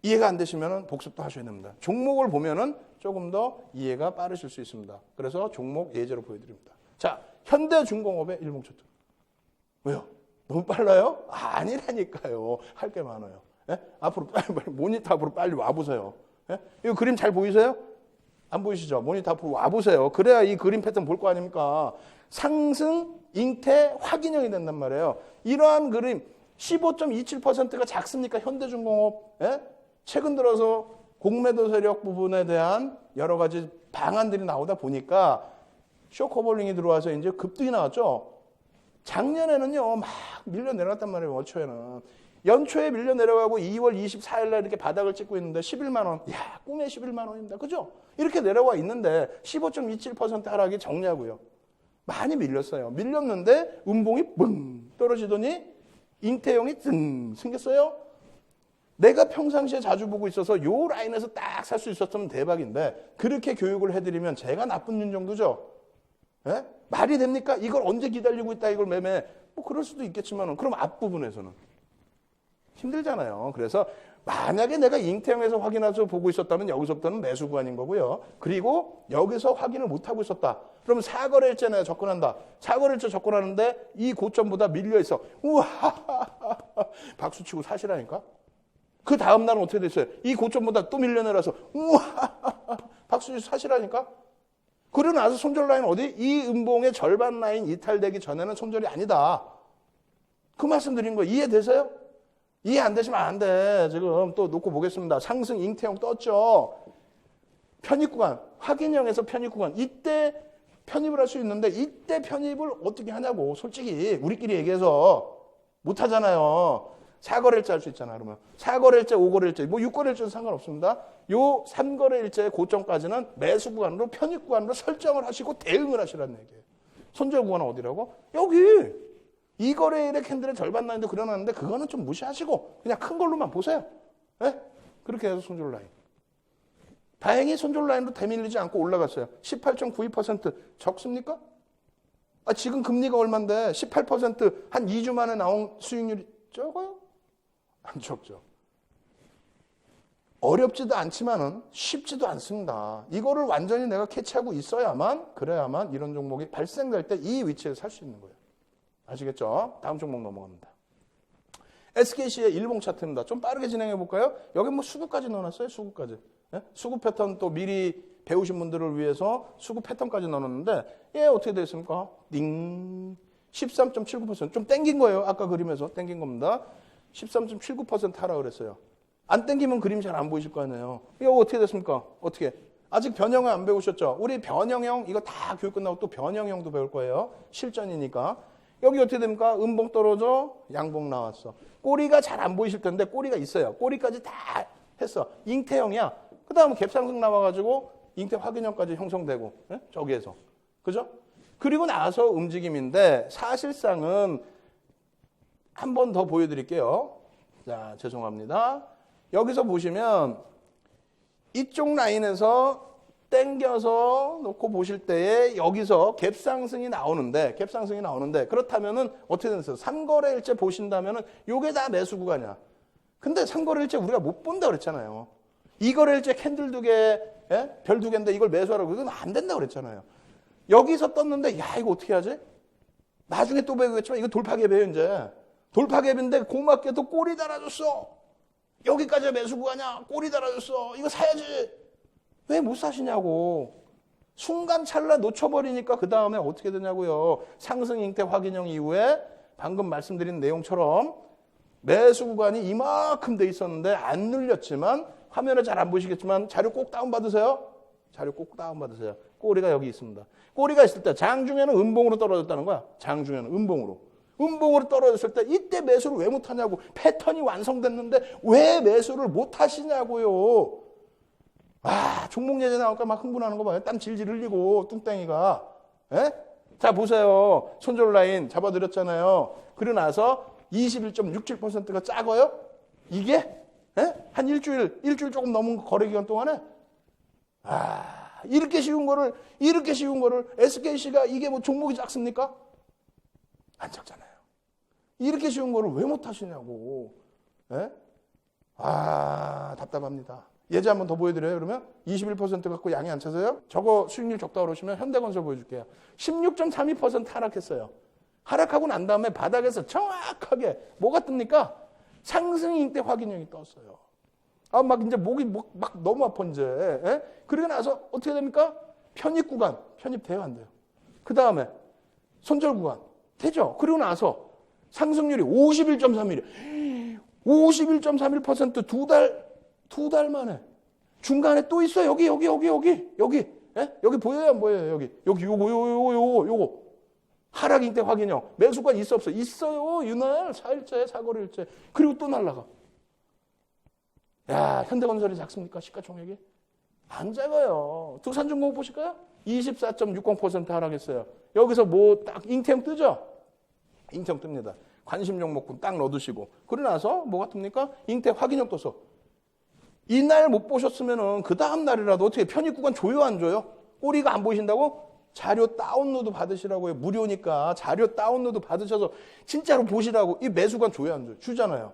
Speaker 1: 이해가 안 되시면 복습도 하셔야 됩니다. 종목을 보면은 조금 더 이해가 빠르실 수 있습니다. 그래서 종목 예제로 보여드립니다. 자, 현대중공업의 일봉차트. 왜요? 너무 빨라요? 아니라니까요. 할 게 많아요. 앞으로 빨리 모니터 앞으로 빨리 와보세요. 이거 그림 잘 보이세요? 안 보이시죠? 모니터 앞으로 와보세요. 그래야 이 그림 패턴 볼 거 아닙니까? 상승, 잉태, 확인형이 된단 말이에요. 이러한 그림 15.27%가 작습니까? 현대중공업. 최근 들어서 공매도 세력 부분에 대한 여러 가지 방안들이 나오다 보니까 쇼커볼링이 들어와서 이제 급등이 나왔죠. 작년에는요, 막 밀려 내려갔단 말이에요, 월초에는. 연초에 밀려 내려가고 2월 24일 날 이렇게 바닥을 찍고 있는데 11만 원. 야, 꿈의 11만 원입니다. 그죠? 이렇게 내려와 있는데 15.27% 하락이 정리하고요. 많이 밀렸어요. 밀렸는데 음봉이 뻥 떨어지더니 잉태형이 등 생겼어요. 내가 평상시에 자주 보고 있어서 요 라인에서 딱 살 수 있었으면 대박인데 그렇게 교육을 해드리면 제가 나쁜 윤정도죠. 예? 말이 됩니까? 이걸 언제 기다리고 있다 이걸 매매. 뭐 그럴 수도 있겠지만 그럼 앞부분에서는 힘들잖아요. 그래서 만약에 내가 잉태형에서 확인해서 보고 있었다면 여기서부터는 매수 구간인 거고요. 그리고 여기서 확인을 못하고 있었다. 그러면 사거래일째 내가 접근한다. 사거래일째 접근하는데 이 고점보다 밀려 있어. 우와 박수치고 사시라니까. 그 다음 날은 어떻게 됐어요? 이 고점보다 또 밀려 내려서 우와 박수치고 사시라니까. 그러고 나서 손절 라인 어디? 이 음봉의 절반 라인 이탈되기 전에는 손절이 아니다. 그 말씀 드린 거 이해되세요? 이해 안 되시면 안 돼. 지금 또 놓고 보겠습니다. 상승 잉태형 떴죠. 편입구간, 확인형에서 편입구간. 이때 편입을 할 수 있는데 이때 편입을 어떻게 하냐고. 솔직히 우리끼리 얘기해서 못 하잖아요. 4거래일째 할 수 있잖아. 그러면 4거래일째, 5거래일째, 뭐 6거래일째는 상관없습니다. 요 3거래일째 고점까지는 매수 구간으로 편입 구간으로 설정을 하시고 대응을 하시라는 얘기예요. 손절 구간은 어디라고? 여기. 이 거래일의 캔들의 절반 라인도 그려놨는데 그거는 좀 무시하시고 그냥 큰 걸로만 보세요. 네? 그렇게 해서 손절 라인. 다행히 손절 라인도 대밀리지 않고 올라갔어요. 18.92% 적습니까? 지금 금리가 얼만데 18%한 2주 만에 나온 수익률이 적어요? 안 적죠. 어렵지도 않지만은 쉽지도 않습니다. 이거를 완전히 내가 캐치하고 있어야만 그래야만 이런 종목이 발생될 때 이 위치에서 살 수 있는 거예요. 아시겠죠? 다음 종목 넘어갑니다. SKC의 일봉 차트입니다. 좀 빠르게 진행해 볼까요? 여기 뭐 수급까지 넣어놨어요. 수급까지. 예? 수급 패턴 또 미리 배우신 분들을 위해서 수급 패턴까지 넣어놨는데 얘 어떻게 됐습니까? 띵. 13.79%. 좀 땡긴 거예요. 아까 그림에서 땡긴 겁니다. 13.79% 하라 그랬어요. 안 땡기면 그림이 잘 안 보이실 거 아니에요. 이거 어떻게 됐습니까? 어떻게? 아직 변형을 안 배우셨죠? 우리 변형형 이거 다 교육 끝나고 또 변형형도 배울 거예요. 실전이니까. 여기 어떻게 됩니까? 음봉 떨어져, 양봉 나왔어. 꼬리가 잘 안 보이실 텐데 꼬리가 있어요. 꼬리까지 다 했어. 잉태형이야. 그 다음에 갭상승 나와가지고 잉태 확인형까지 형성되고 예? 저기에서. 그죠? 그리고 나서 움직임인데 사실상은 한 번 더 보여드릴게요. 자, 죄송합니다. 여기서 보시면 이쪽 라인에서 땡겨서 놓고 보실 때에 여기서 갭상승이 나오는데 그렇다면은 어떻게 되겠어요? 3거래일째 보신다면은 요게 다 매수 구간이야. 근데 3거래일째 우리가 못 본다 그랬잖아요. 2거래일째 캔들 2개, 예? 별 2개인데 이걸 매수하라고 이건 안 된다 그랬잖아요. 여기서 떴는데 야 이거 어떻게 하지? 나중에 또 배우겠지만 이거 돌파갭이에요 이제. 돌파갭인데 고맙게도 꼬리 달아줬어. 여기까지 매수 구간이야. 꼬리 달아줬어. 이거 사야지. 왜 못 사시냐고. 순간 찰나 놓쳐버리니까 그 다음에 어떻게 되냐고요. 상승 잉태 확인형 이후에 방금 말씀드린 내용처럼 매수 구간이 이만큼 돼 있었는데 안 눌렸지만 화면에 잘 안 보이시겠지만 자료 꼭 다운받으세요. 자료 꼭 다운받으세요. 꼬리가 여기 있습니다. 꼬리가 있을 때 장중에는 음봉으로 떨어졌다는 거야. 장중에는 음봉으로. 음봉으로 떨어졌을 때 이때 매수를 왜 못하냐고. 패턴이 완성됐는데 왜 매수를 못하시냐고요. 종목 예제 나올까 막 흥분하는 거 봐요. 땀 질질 흘리고 뚱땡이가. 예? 자 보세요. 손절 라인 잡아드렸잖아요. 그러고 나서 21.67%가 작아요? 이게? 예? 한 일주일 조금 넘은 거래 기간 동안에 이렇게 쉬운 거를 SKC가 이게 뭐 종목이 작습니까? 안 작잖아요. 이렇게 쉬운 거를 왜 못 하시냐고. 예? 답답합니다. 예제 한번 더 보여드려요. 그러면 21% 갖고 양이 안 차서요. 저거 수익률 적다 그러시면 현대건설 보여줄게요. 16.32% 하락했어요. 하락하고 난 다음에 바닥에서 정확하게 뭐가 뜹니까? 상승 잉태 확인형이 떴어요. 막 이제 목이 막 너무 아파 이제. 예? 그러고 나서 어떻게 됩니까? 편입 구간 편입돼요 안 돼요? 그 다음에 손절 구간 되죠. 그리고 나서 상승률이 51.31. 51.31% 두 달 만에. 중간에 또 있어. 여기. 예? 여기 보여요, 안 보여요? 여기 요거. 하락 인대 확인형. 매수가 있어 없어? 있어요. 이날 4일째, 4거래일째. 그리고 또 날라가. 야, 현대건설이 작습니까? 시가총액이? 안 작아요. 두산중공업 보실까요? 24.60% 하락했어요. 여기서 뭐 딱 잉태형 뜨죠? 잉태형 뜹니다. 관심 종목군 딱 넣어두시고. 그러고 나서 뭐가 뜹니까? 잉태 확인형 떠서. 이날 못 보셨으면은 그 다음 날이라도 어떻게 편입구간 줘요, 안 줘요? 꼬리가 안 보이신다고? 자료 다운로드 받으시라고요. 무료니까 자료 다운로드 받으셔서 진짜로 보시라고. 이 매수관 줘요, 안 줘요? 주잖아요.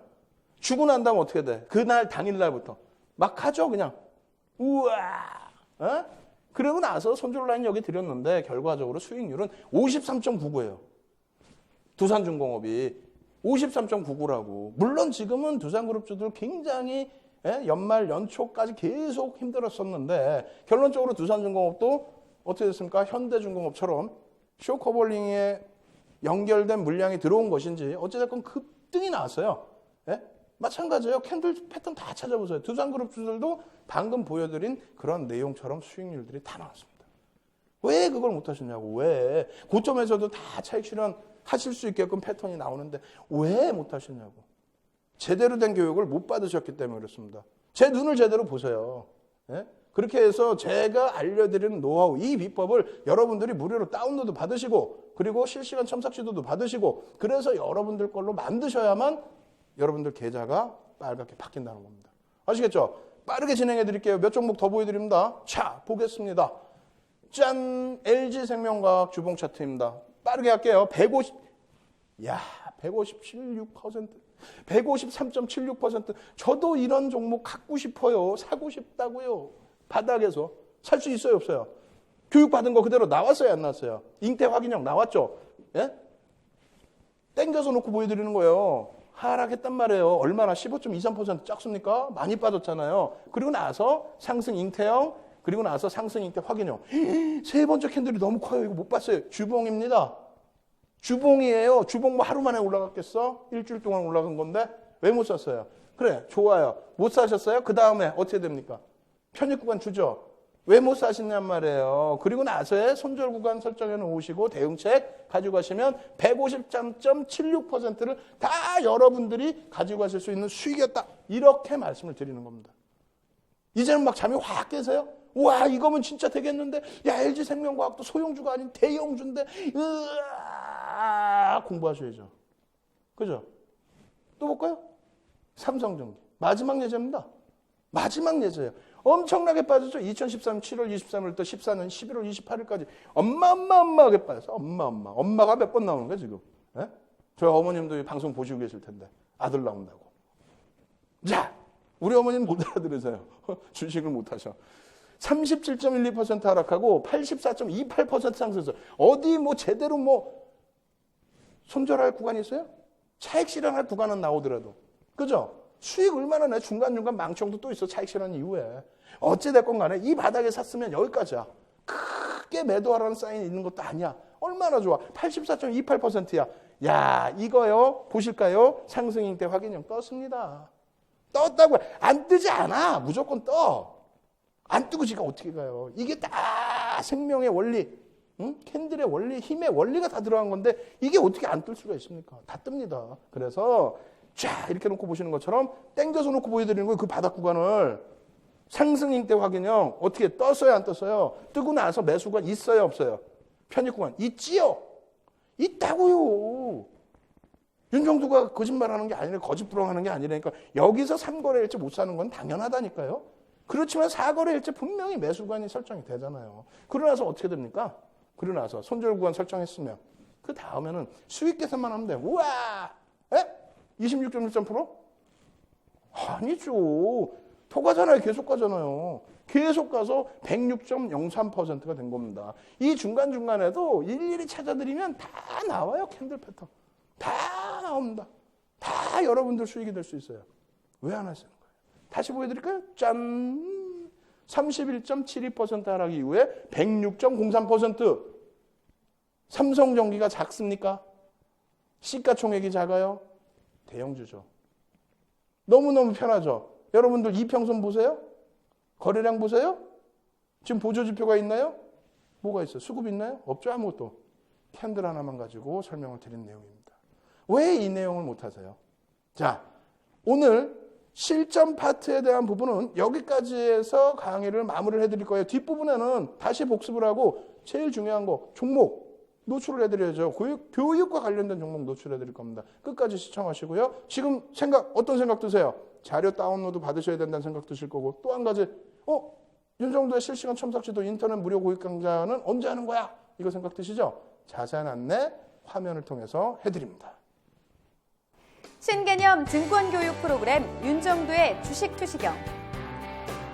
Speaker 1: 주고 난 다음 어떻게 돼? 그날 당일날부터 막 하죠, 그냥. 우와. 어? 그러고 나서 손절 라인 여기 드렸는데 결과적으로 수익률은 53.99예요. 두산중공업이 53.99라고. 물론 지금은 두산그룹주들 굉장히 연말 연초까지 계속 힘들었었는데 결론적으로 두산중공업도 어떻게 됐습니까? 현대중공업처럼 쇼커볼링에 연결된 물량이 들어온 것인지 어찌됐건 급등이 나왔어요. 예? 마찬가지예요. 캔들 패턴 다 찾아보세요. 두산그룹주들도 방금 보여드린 그런 내용처럼 수익률들이 다 나왔습니다. 왜 그걸 못하셨냐고. 왜? 고점에서도 다 차익 실현하실 수 있게끔 패턴이 나오는데 왜 못하셨냐고. 제대로 된 교육을 못 받으셨기 때문에 그렇습니다. 제 눈을 제대로 보세요. 예? 그렇게 해서 제가 알려드리는 노하우, 이 비법을 여러분들이 무료로 다운로드 받으시고 그리고 실시간 첨삭 지도도 받으시고 그래서 여러분들 걸로 만드셔야만 여러분들 계좌가 빨갛게 바뀐다는 겁니다. 아시겠죠? 빠르게 진행해 드릴게요. 몇 종목 더 보여드립니다. 자, 보겠습니다. 짠! LG생명과학 주봉 차트입니다. 빠르게 할게요. 157.6%. 153.76%. 저도 이런 종목 갖고 싶어요. 사고 싶다고요. 바닥에서. 살 수 있어요, 없어요? 교육받은 거 그대로 나왔어요, 안 나왔어요? 잉태 확인형 나왔죠? 예? 땡겨서 놓고 보여드리는 거예요. 하락했단 말이에요. 얼마나 15.23% 작습니까? 많이 빠졌잖아요. 그리고 나서 상승 잉태형, 그리고 나서 상승 잉태 확인형. 세 번째 캔들이 너무 커요. 이거 못 봤어요. 주봉입니다. 주봉이에요. 주봉 뭐 하루 만에 올라갔겠어? 일주일 동안 올라간 건데 왜 못 샀어요? 그래, 좋아요. 못 사셨어요? 그 다음에 어떻게 됩니까? 편입 구간 주죠. 왜 못 사시냔 말이에요. 그리고 나서의 손절 구간 설정해 놓으시고 대응책 가지고 가시면 153.76%를 다 여러분들이 가지고 가실 수 있는 수익이었다. 이렇게 말씀을 드리는 겁니다. 이제는 막 잠이 확 깨세요? 와, 이거면 진짜 되겠는데? 야, LG생명과학도 소형주가 아닌 대형주인데? 공부하셔야죠. 그죠? 또 볼까요? 삼성전기. 마지막 예제입니다. 마지막 예제예요. 엄청나게 빠졌죠. 2013년 7월 23일부터 14년 11월 28일까지 엄마하게 빠졌어. 엄마가 몇 번 나오는 거야 지금. 예? 저희 어머님도 이 방송 보시고 계실 텐데 아들 나온다고. 자, 우리 어머니는 못 알아들으세요. 주식을 못 하셔. 37.12% 하락하고 84.28% 상승했어요. 어디 뭐 제대로 뭐 손절할 구간이 있어요? 차익 실현할 구간은 나오더라도. 그죠? 수익 얼마나 내 중간중간 망청도 또 있어. 차익 실현 이후에. 어찌됐건 간에 이 바닥에 샀으면 여기까지야. 크게 매도하라는 사인이 있는 것도 아니야. 얼마나 좋아. 84.28%야. 야, 이거요. 보실까요? 상승잉태 확인형 떴습니다. 떴다고요. 안 뜨지 않아. 무조건 떠. 안 뜨고 지가 어떻게 가요. 이게 다 생명의 원리, 캔들의 원리, 힘의 원리가 다 들어간 건데 이게 어떻게 안 뜰 수가 있습니까? 다 뜹니다. 그래서 자, 이렇게 놓고 보시는 것처럼 땡겨서 놓고 보여드리는 거예요. 그 바닥 구간을. 상승잉태 확인형 어떻게 떴어요, 안 떴어요? 뜨고 나서 매수가 있어요, 없어요? 편입 구간 있지요? 있다고요. 윤정두가 거짓말하는 게 아니라 거짓부렁하는 게 아니라니까. 여기서 3거래일째 못 사는 건 당연하다니까요. 그렇지만 4거래일째 분명히 매수관이 설정이 되잖아요. 그러고 나서 어떻게 됩니까? 그러고 나서 손절 구간 설정했으면 그 다음에는 수익 계산만 하면 돼요. 우와! 26.13%? 아니죠. 더 가잖아요. 계속 가잖아요. 계속 가서 106.03%가 된 겁니다. 이 중간중간에도 일일이 찾아드리면 다 나와요. 캔들 패턴. 다 나옵니다. 다 여러분들 수익이 될 수 있어요. 왜 안 하시는 거예요? 다시 보여드릴까요? 짠! 31.72% 하락 이후에 106.03%. 삼성전기가 작습니까? 시가총액이 작아요? 대형주죠. 너무너무 편하죠. 여러분들 이평선 보세요? 거래량 보세요? 지금 보조지표가 있나요? 뭐가 있어요? 수급 있나요? 없죠. 아무것도. 캔들 하나만 가지고 설명을 드린 내용입니다. 왜 이 내용을 못하세요? 자, 오늘 실전 파트에 대한 부분은 여기까지 해서 강의를 마무리를 해드릴 거예요. 뒷부분에는 다시 복습을 하고 제일 중요한 거 종목 노출을 해드려야죠. 교육과 관련된 종목 노출해드릴 겁니다. 끝까지 시청하시고요. 지금 어떤 생각 드세요? 자료 다운로드 받으셔야 된다는 생각 드실 거고 또 한 가지 윤정도의 실시간 첨삭지도 인터넷 무료 고객 강좌는 언제 하는 거야? 이거 생각 드시죠? 자세한 안내 화면을 통해서 해드립니다.
Speaker 2: 신개념 증권교육 프로그램 윤정도의 주식투시경.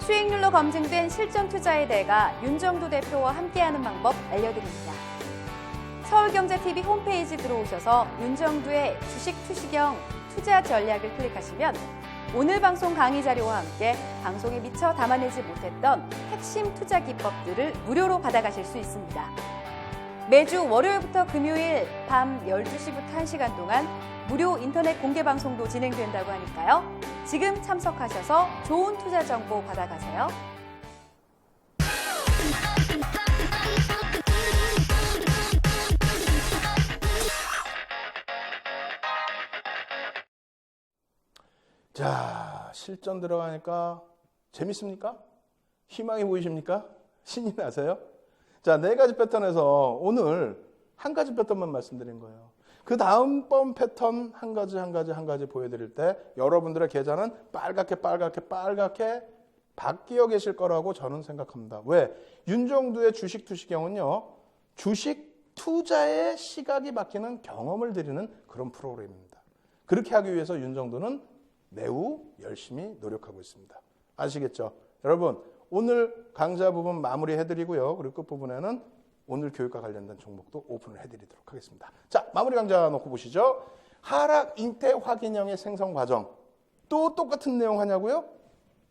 Speaker 2: 수익률로 검증된 실전투자의 대가 윤정도 대표와 함께하는 방법 알려드립니다. 서울경제TV 홈페이지 들어오셔서 윤정도의 주식투시경 투자 전략을 클릭하시면 오늘 방송 강의 자료와 함께 방송에 미처 담아내지 못했던 핵심 투자 기법들을 무료로 받아가실 수 있습니다. 매주 월요일부터 금요일 밤 12시부터 1시간 동안 무료 인터넷 공개 방송도 진행된다고 하니까요. 지금 참석하셔서 좋은 투자 정보 받아가세요.
Speaker 1: 자, 실전 들어가니까 재밌습니까? 희망이 보이십니까? 신이 나세요? 자, 4가지 패턴에서 오늘 한 가지 패턴만 말씀드린 거예요. 그 다음번 패턴 한 가지 보여드릴 때 여러분들의 계좌는 빨갛게 바뀌어 계실 거라고 저는 생각합니다. 왜? 윤정도의 주식 투시경은요, 주식 투자의 시각이 바뀌는 경험을 드리는 그런 프로그램입니다. 그렇게 하기 위해서 윤정도는 매우 열심히 노력하고 있습니다. 아시겠죠? 여러분, 오늘 강좌 부분 마무리해드리고요. 그리고 끝부분에는 오늘 교육과 관련된 종목도 오픈을 해드리도록 하겠습니다. 자, 마무리 강좌 놓고 보시죠. 하락 잉태 확인형의 생성 과정. 또 똑같은 내용 하냐고요?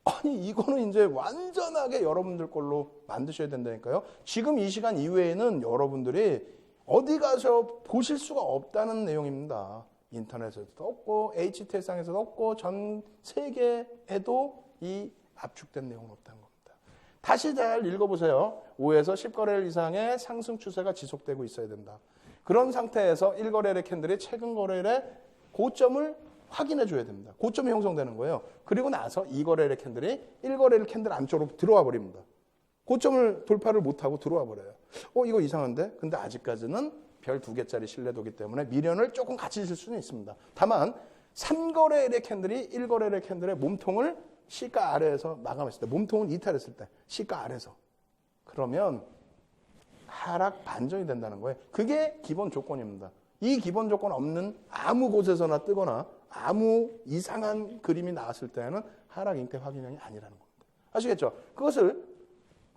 Speaker 1: 아니, 이거는 이제 완전하게 여러분들 걸로 만드셔야 된다니까요. 지금 이 시간 이외에는 여러분들이 어디 가서 보실 수가 없다는 내용입니다. 인터넷에서도 없고 HTS상에서도 없고 전 세계에도 이 압축된 내용은 없다는 겁니다. 다시 잘 읽어보세요. 5에서 10거래일 이상의 상승 추세가 지속되고 있어야 된다. 그런 상태에서 1거래일의 캔들이 최근 거래일의 고점을 확인해 줘야 됩니다. 고점이 형성되는 거예요. 그리고 나서 2거래일의 캔들이 1거래일 캔들 안쪽으로 들어와 버립니다. 고점을 돌파를 못하고 들어와 버려요. 이거 이상한데? 근데 아직까지는 별 2개짜리 신뢰도기 때문에 미련을 조금 가지실 수는 있습니다. 다만 3거래일의 캔들이 1거래일의 캔들의 몸통을 시가 아래에서 마감했을 때, 몸통을 이탈했을 때, 시가 아래에서, 그러면 하락 반전이 된다는 거예요. 그게 기본 조건입니다. 이 기본 조건 없는 아무 곳에서나 뜨거나 아무 이상한 그림이 나왔을 때는 하락 잉태 확인형이 아니라는 겁니다. 아시겠죠? 그것을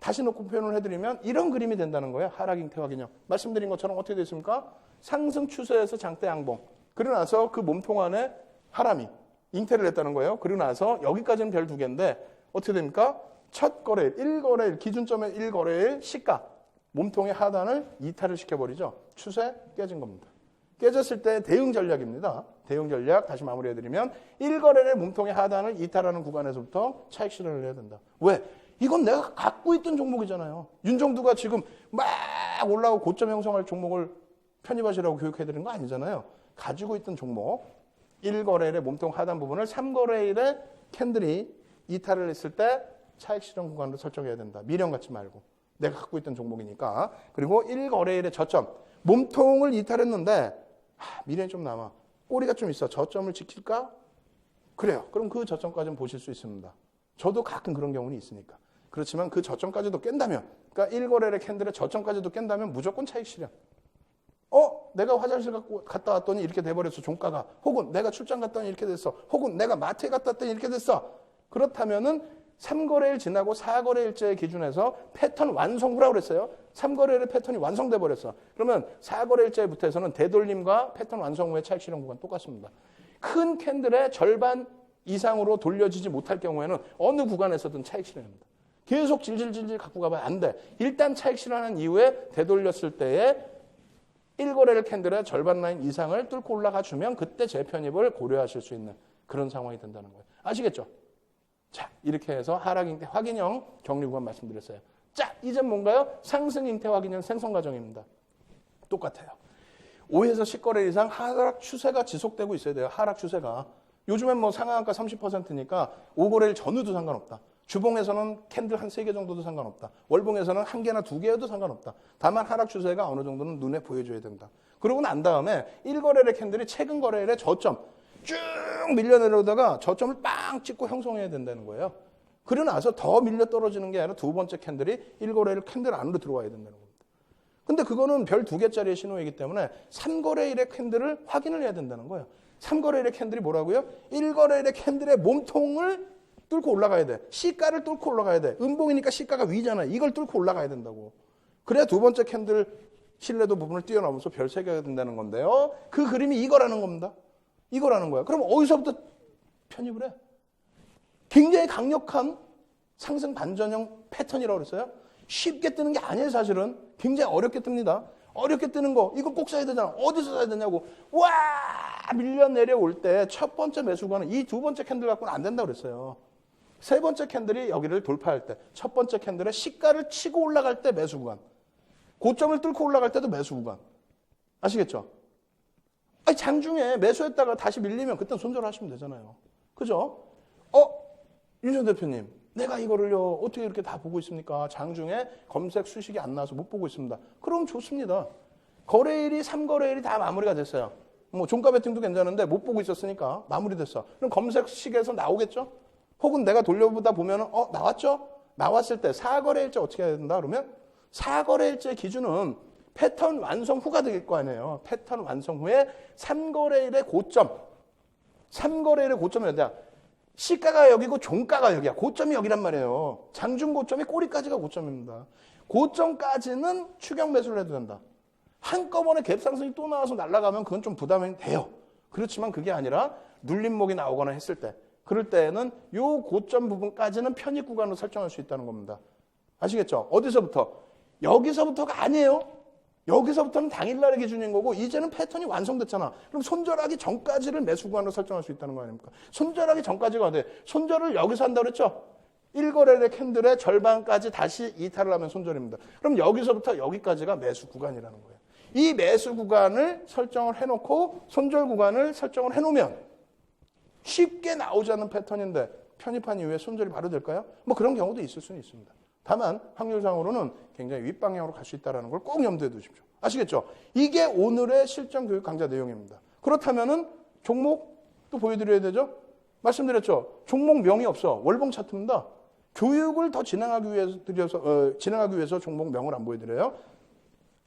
Speaker 1: 다시 놓고 표현을 해드리면 이런 그림이 된다는 거예요. 하락 잉태 확인형. 말씀드린 것처럼 어떻게 되어 있습니까? 상승 추세에서 장대 양봉. 그러고 나서 그 몸통 안에 하람이 잉태를 했다는 거예요. 그리고 나서 여기까지는 별 2개인데 어떻게 됩니까? 첫 거래일, 1거래일, 기준점의 1거래일 시가, 몸통의 하단을 이탈을 시켜버리죠. 추세 깨진 겁니다. 깨졌을 때 대응 전략입니다. 대응 전략 다시 마무리해드리면 1거래일의 몸통의 하단을 이탈하는 구간에서부터 차익 실현을 해야 된다. 왜? 이건 내가 갖고 있던 종목이잖아요. 윤정도가 지금 막 올라오고 고점 형성할 종목을 편입하시라고 교육해드린 거 아니잖아요. 가지고 있던 종목 1거래일의 몸통 하단 부분을 3거래일의 캔들이 이탈을 했을 때 차익 실현 구간으로 설정해야 된다. 미련 갖지 말고. 내가 갖고 있던 종목이니까. 그리고 1거래일의 저점. 몸통을 이탈했는데 미련이 좀 남아. 꼬리가 좀 있어. 저점을 지킬까? 그래요. 그럼 그 저점까지는 보실 수 있습니다. 저도 가끔 그런 경우는 있으니까. 그렇지만 그 저점까지도 깬다면, 그러니까 1거래일의 캔들의 저점까지도 깬다면 무조건 차익 실현. 내가 화장실 갔다 왔더니 이렇게 돼버렸어, 종가가. 혹은 내가 출장 갔더니 이렇게 됐어. 혹은 내가 마트에 갔다 왔더니 이렇게 됐어. 그렇다면은 3거래일 지나고 4거래일째 기준에서 패턴 완성부라고 그랬어요. 3거래일의 패턴이 완성돼 버렸어. 그러면 4거래일째부터 해서는 되돌림과 패턴 완성 후의 차익 실현 구간 똑같습니다. 큰 캔들의 절반 이상으로 돌려지지 못할 경우에는 어느 구간에서든 차익 실현입니다. 계속 질질질질 갖고 가면 안 돼. 일단 차익 실현한 이후에 되돌렸을 때에 1거래일 캔들의 절반 라인 이상을 뚫고 올라가 주면 그때 재편입을 고려하실 수 있는 그런 상황이 된다는 거예요. 아시겠죠? 자, 이렇게 해서 하락 잉태 확인형 격리 구간 말씀드렸어요. 자, 이제 뭔가요? 상승 잉태 확인형 생성 과정입니다. 똑같아요. 5에서 10거래 이상 하락 추세가 지속되고 있어야 돼요. 하락 추세가. 요즘엔 뭐 상한가 30%니까 5거래일 전후도 상관없다. 주봉에서는 캔들 한 3개 정도도 상관없다. 월봉에서는 1개나 2개여도 상관없다. 다만 하락 추세가 어느 정도는 눈에 보여줘야 된다. 그러고 난 다음에 1거래일의 캔들이 최근 거래일의 저점 쭉 밀려 내려오다가 저점을 빵 찍고 형성해야 된다는 거예요. 그러고 나서 더 밀려 떨어지는 게 아니라 두 번째 캔들이 1거래일 캔들 안으로 들어와야 된다는 겁니다. 근데 그거는 별 2개짜리의 신호이기 때문에 3거래일의 캔들을 확인을 해야 된다는 거예요. 3거래일의 캔들이 뭐라고요? 1거래일의 캔들의 몸통을 뚫고 올라가야 돼. 시가를 뚫고 올라가야 돼. 음봉이니까 시가가 위잖아. 이걸 뚫고 올라가야 된다고. 그래야 두 번째 캔들 신뢰도 부분을 뛰어넘어서 별 3개가 된다는 건데요. 그 그림이 이거라는 겁니다. 이거라는 거야. 그럼 어디서부터 편입을 해? 굉장히 강력한 상승 반전형 패턴이라고 그랬어요. 쉽게 뜨는 게 아니에요, 사실은. 굉장히 어렵게 뜹니다. 어렵게 뜨는 거, 이거 꼭 사야 되잖아. 어디서 사야 되냐고. 와! 밀려 내려올 때 첫 번째 매수가는 이 두 번째 캔들 갖고는 안 된다고 그랬어요. 세 번째 캔들이 여기를 돌파할 때, 첫 번째 캔들의 시가를 치고 올라갈 때 매수 구간. 고점을 뚫고 올라갈 때도 매수 구간. 아시겠죠? 아니, 장중에 매수했다가 다시 밀리면 그때 손절하시면 되잖아요. 그죠? 윤 대표님, 내가 이거를요, 어떻게 이렇게 다 보고 있습니까? 장중에 검색 수식이 안 나와서 못 보고 있습니다. 그럼 좋습니다. 거래일이 3거래일이 다 마무리가 됐어요. 뭐 종가 베팅도 괜찮은데 못 보고 있었으니까 마무리됐어. 그럼 검색식에서 나오겠죠? 혹은 내가 돌려보다 보면 나왔죠? 나왔을 때 4거래일째 어떻게 해야 된다 그러면 4거래일째 기준은 패턴 완성 후가 될 거 아니에요. 패턴 완성 후에 3거래일의 고점. 3거래일의 고점이 어디야? 시가가 여기고 종가가 여기야. 고점이 여기란 말이에요. 장중 고점이 꼬리까지가 고점입니다. 고점까지는 추격 매수를 해도 된다. 한꺼번에 갭상승이 또 나와서 날아가면 그건 좀 부담이 돼요. 그렇지만 그게 아니라 눌림목이 나오거나 했을 때 그럴 때에는 요 고점 부분까지는 편입 구간으로 설정할 수 있다는 겁니다. 아시겠죠? 어디서부터? 여기서부터가 아니에요. 여기서부터는 당일날의 기준인 거고 이제는 패턴이 완성됐잖아. 그럼 손절하기 전까지를 매수 구간으로 설정할 수 있다는 거 아닙니까? 손절하기 전까지가 안 돼. 손절을 여기서 한다고 그랬죠? 1거래일의 캔들의 절반까지 다시 이탈을 하면 손절입니다. 그럼 여기서부터 여기까지가 매수 구간이라는 거예요. 이 매수 구간을 설정을 해놓고 손절 구간을 설정을 해놓으면 쉽게 나오지 않는 패턴인데 편입한 이후에 손절이 바로 될까요? 뭐 그런 경우도 있을 수는 있습니다. 다만 확률상으로는 굉장히 윗방향으로 갈 수 있다는 걸 꼭 염두에 두십시오. 아시겠죠? 이게 오늘의 실전 교육 강좌 내용입니다. 그렇다면은 종목도 보여드려야 되죠? 말씀드렸죠? 종목명이 없어. 월봉 차트입니다. 교육을 더 진행하기 위해서 종목명을 안 보여드려요.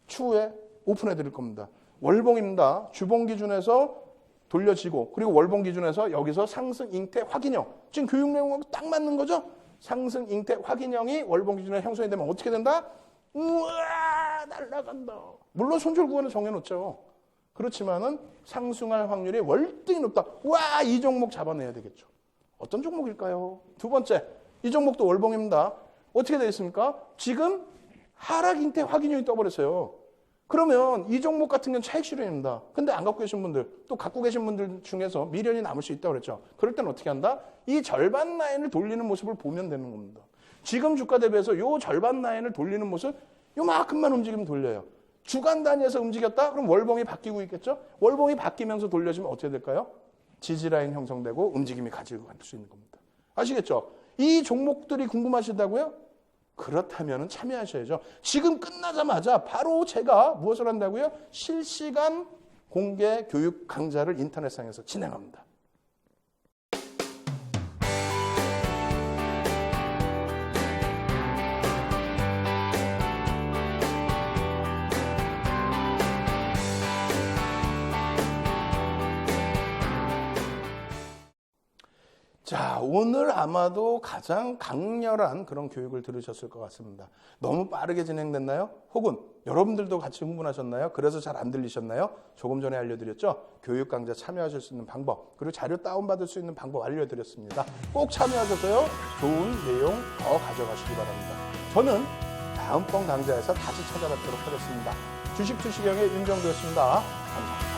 Speaker 1: 추후에 오픈해 드릴 겁니다. 월봉입니다. 주봉 기준에서 돌려지고 그리고 월봉 기준에서 여기서 상승 잉태 확인형. 지금 교육 내용하고 딱 맞는 거죠? 상승 잉태 확인형이 월봉 기준에 형성이 되면 어떻게 된다? 우와 날아간다. 물론 손절 구간을 정해놓죠. 그렇지만은 상승할 확률이 월등히 높다. 와, 이 종목 잡아내야 되겠죠. 어떤 종목일까요? 두 번째, 이 종목도 월봉입니다. 어떻게 되어 있습니까? 지금 하락 잉태 확인형이 떠버렸어요. 그러면 이 종목 같은 경우는 차익 실현입니다. 근데 안 갖고 계신 분들, 또 갖고 계신 분들 중에서 미련이 남을 수 있다고 그랬죠. 그럴 때는 어떻게 한다? 이 절반 라인을 돌리는 모습을 보면 되는 겁니다. 지금 주가 대비해서 요 절반 라인을 돌리는 모습, 요만큼만 움직이면 돌려요. 주간 단위에서 움직였다? 그럼 월봉이 바뀌고 있겠죠? 월봉이 바뀌면서 돌려지면 어떻게 될까요? 지지 라인 형성되고 움직임이 가지고 갈 수 있는 겁니다. 아시겠죠? 이 종목들이 궁금하시다고요? 그렇다면 참여하셔야죠. 지금 끝나자마자 바로 제가 무엇을 한다고요? 실시간 공개 교육 강좌를 인터넷상에서 진행합니다. 자, 오늘 아마도 가장 강렬한 그런 교육을 들으셨을 것 같습니다. 너무 빠르게 진행됐나요? 혹은 여러분들도 같이 흥분하셨나요? 그래서 잘 안 들리셨나요? 조금 전에 알려드렸죠? 교육 강좌 참여하실 수 있는 방법, 그리고 자료 다운받을 수 있는 방법 알려드렸습니다. 꼭 참여하셔서요, 좋은 내용 더 가져가시기 바랍니다. 저는 다음번 강좌에서 다시 찾아뵙도록 하겠습니다. 주식 투시경의 윤정도였습니다. 감사합니다.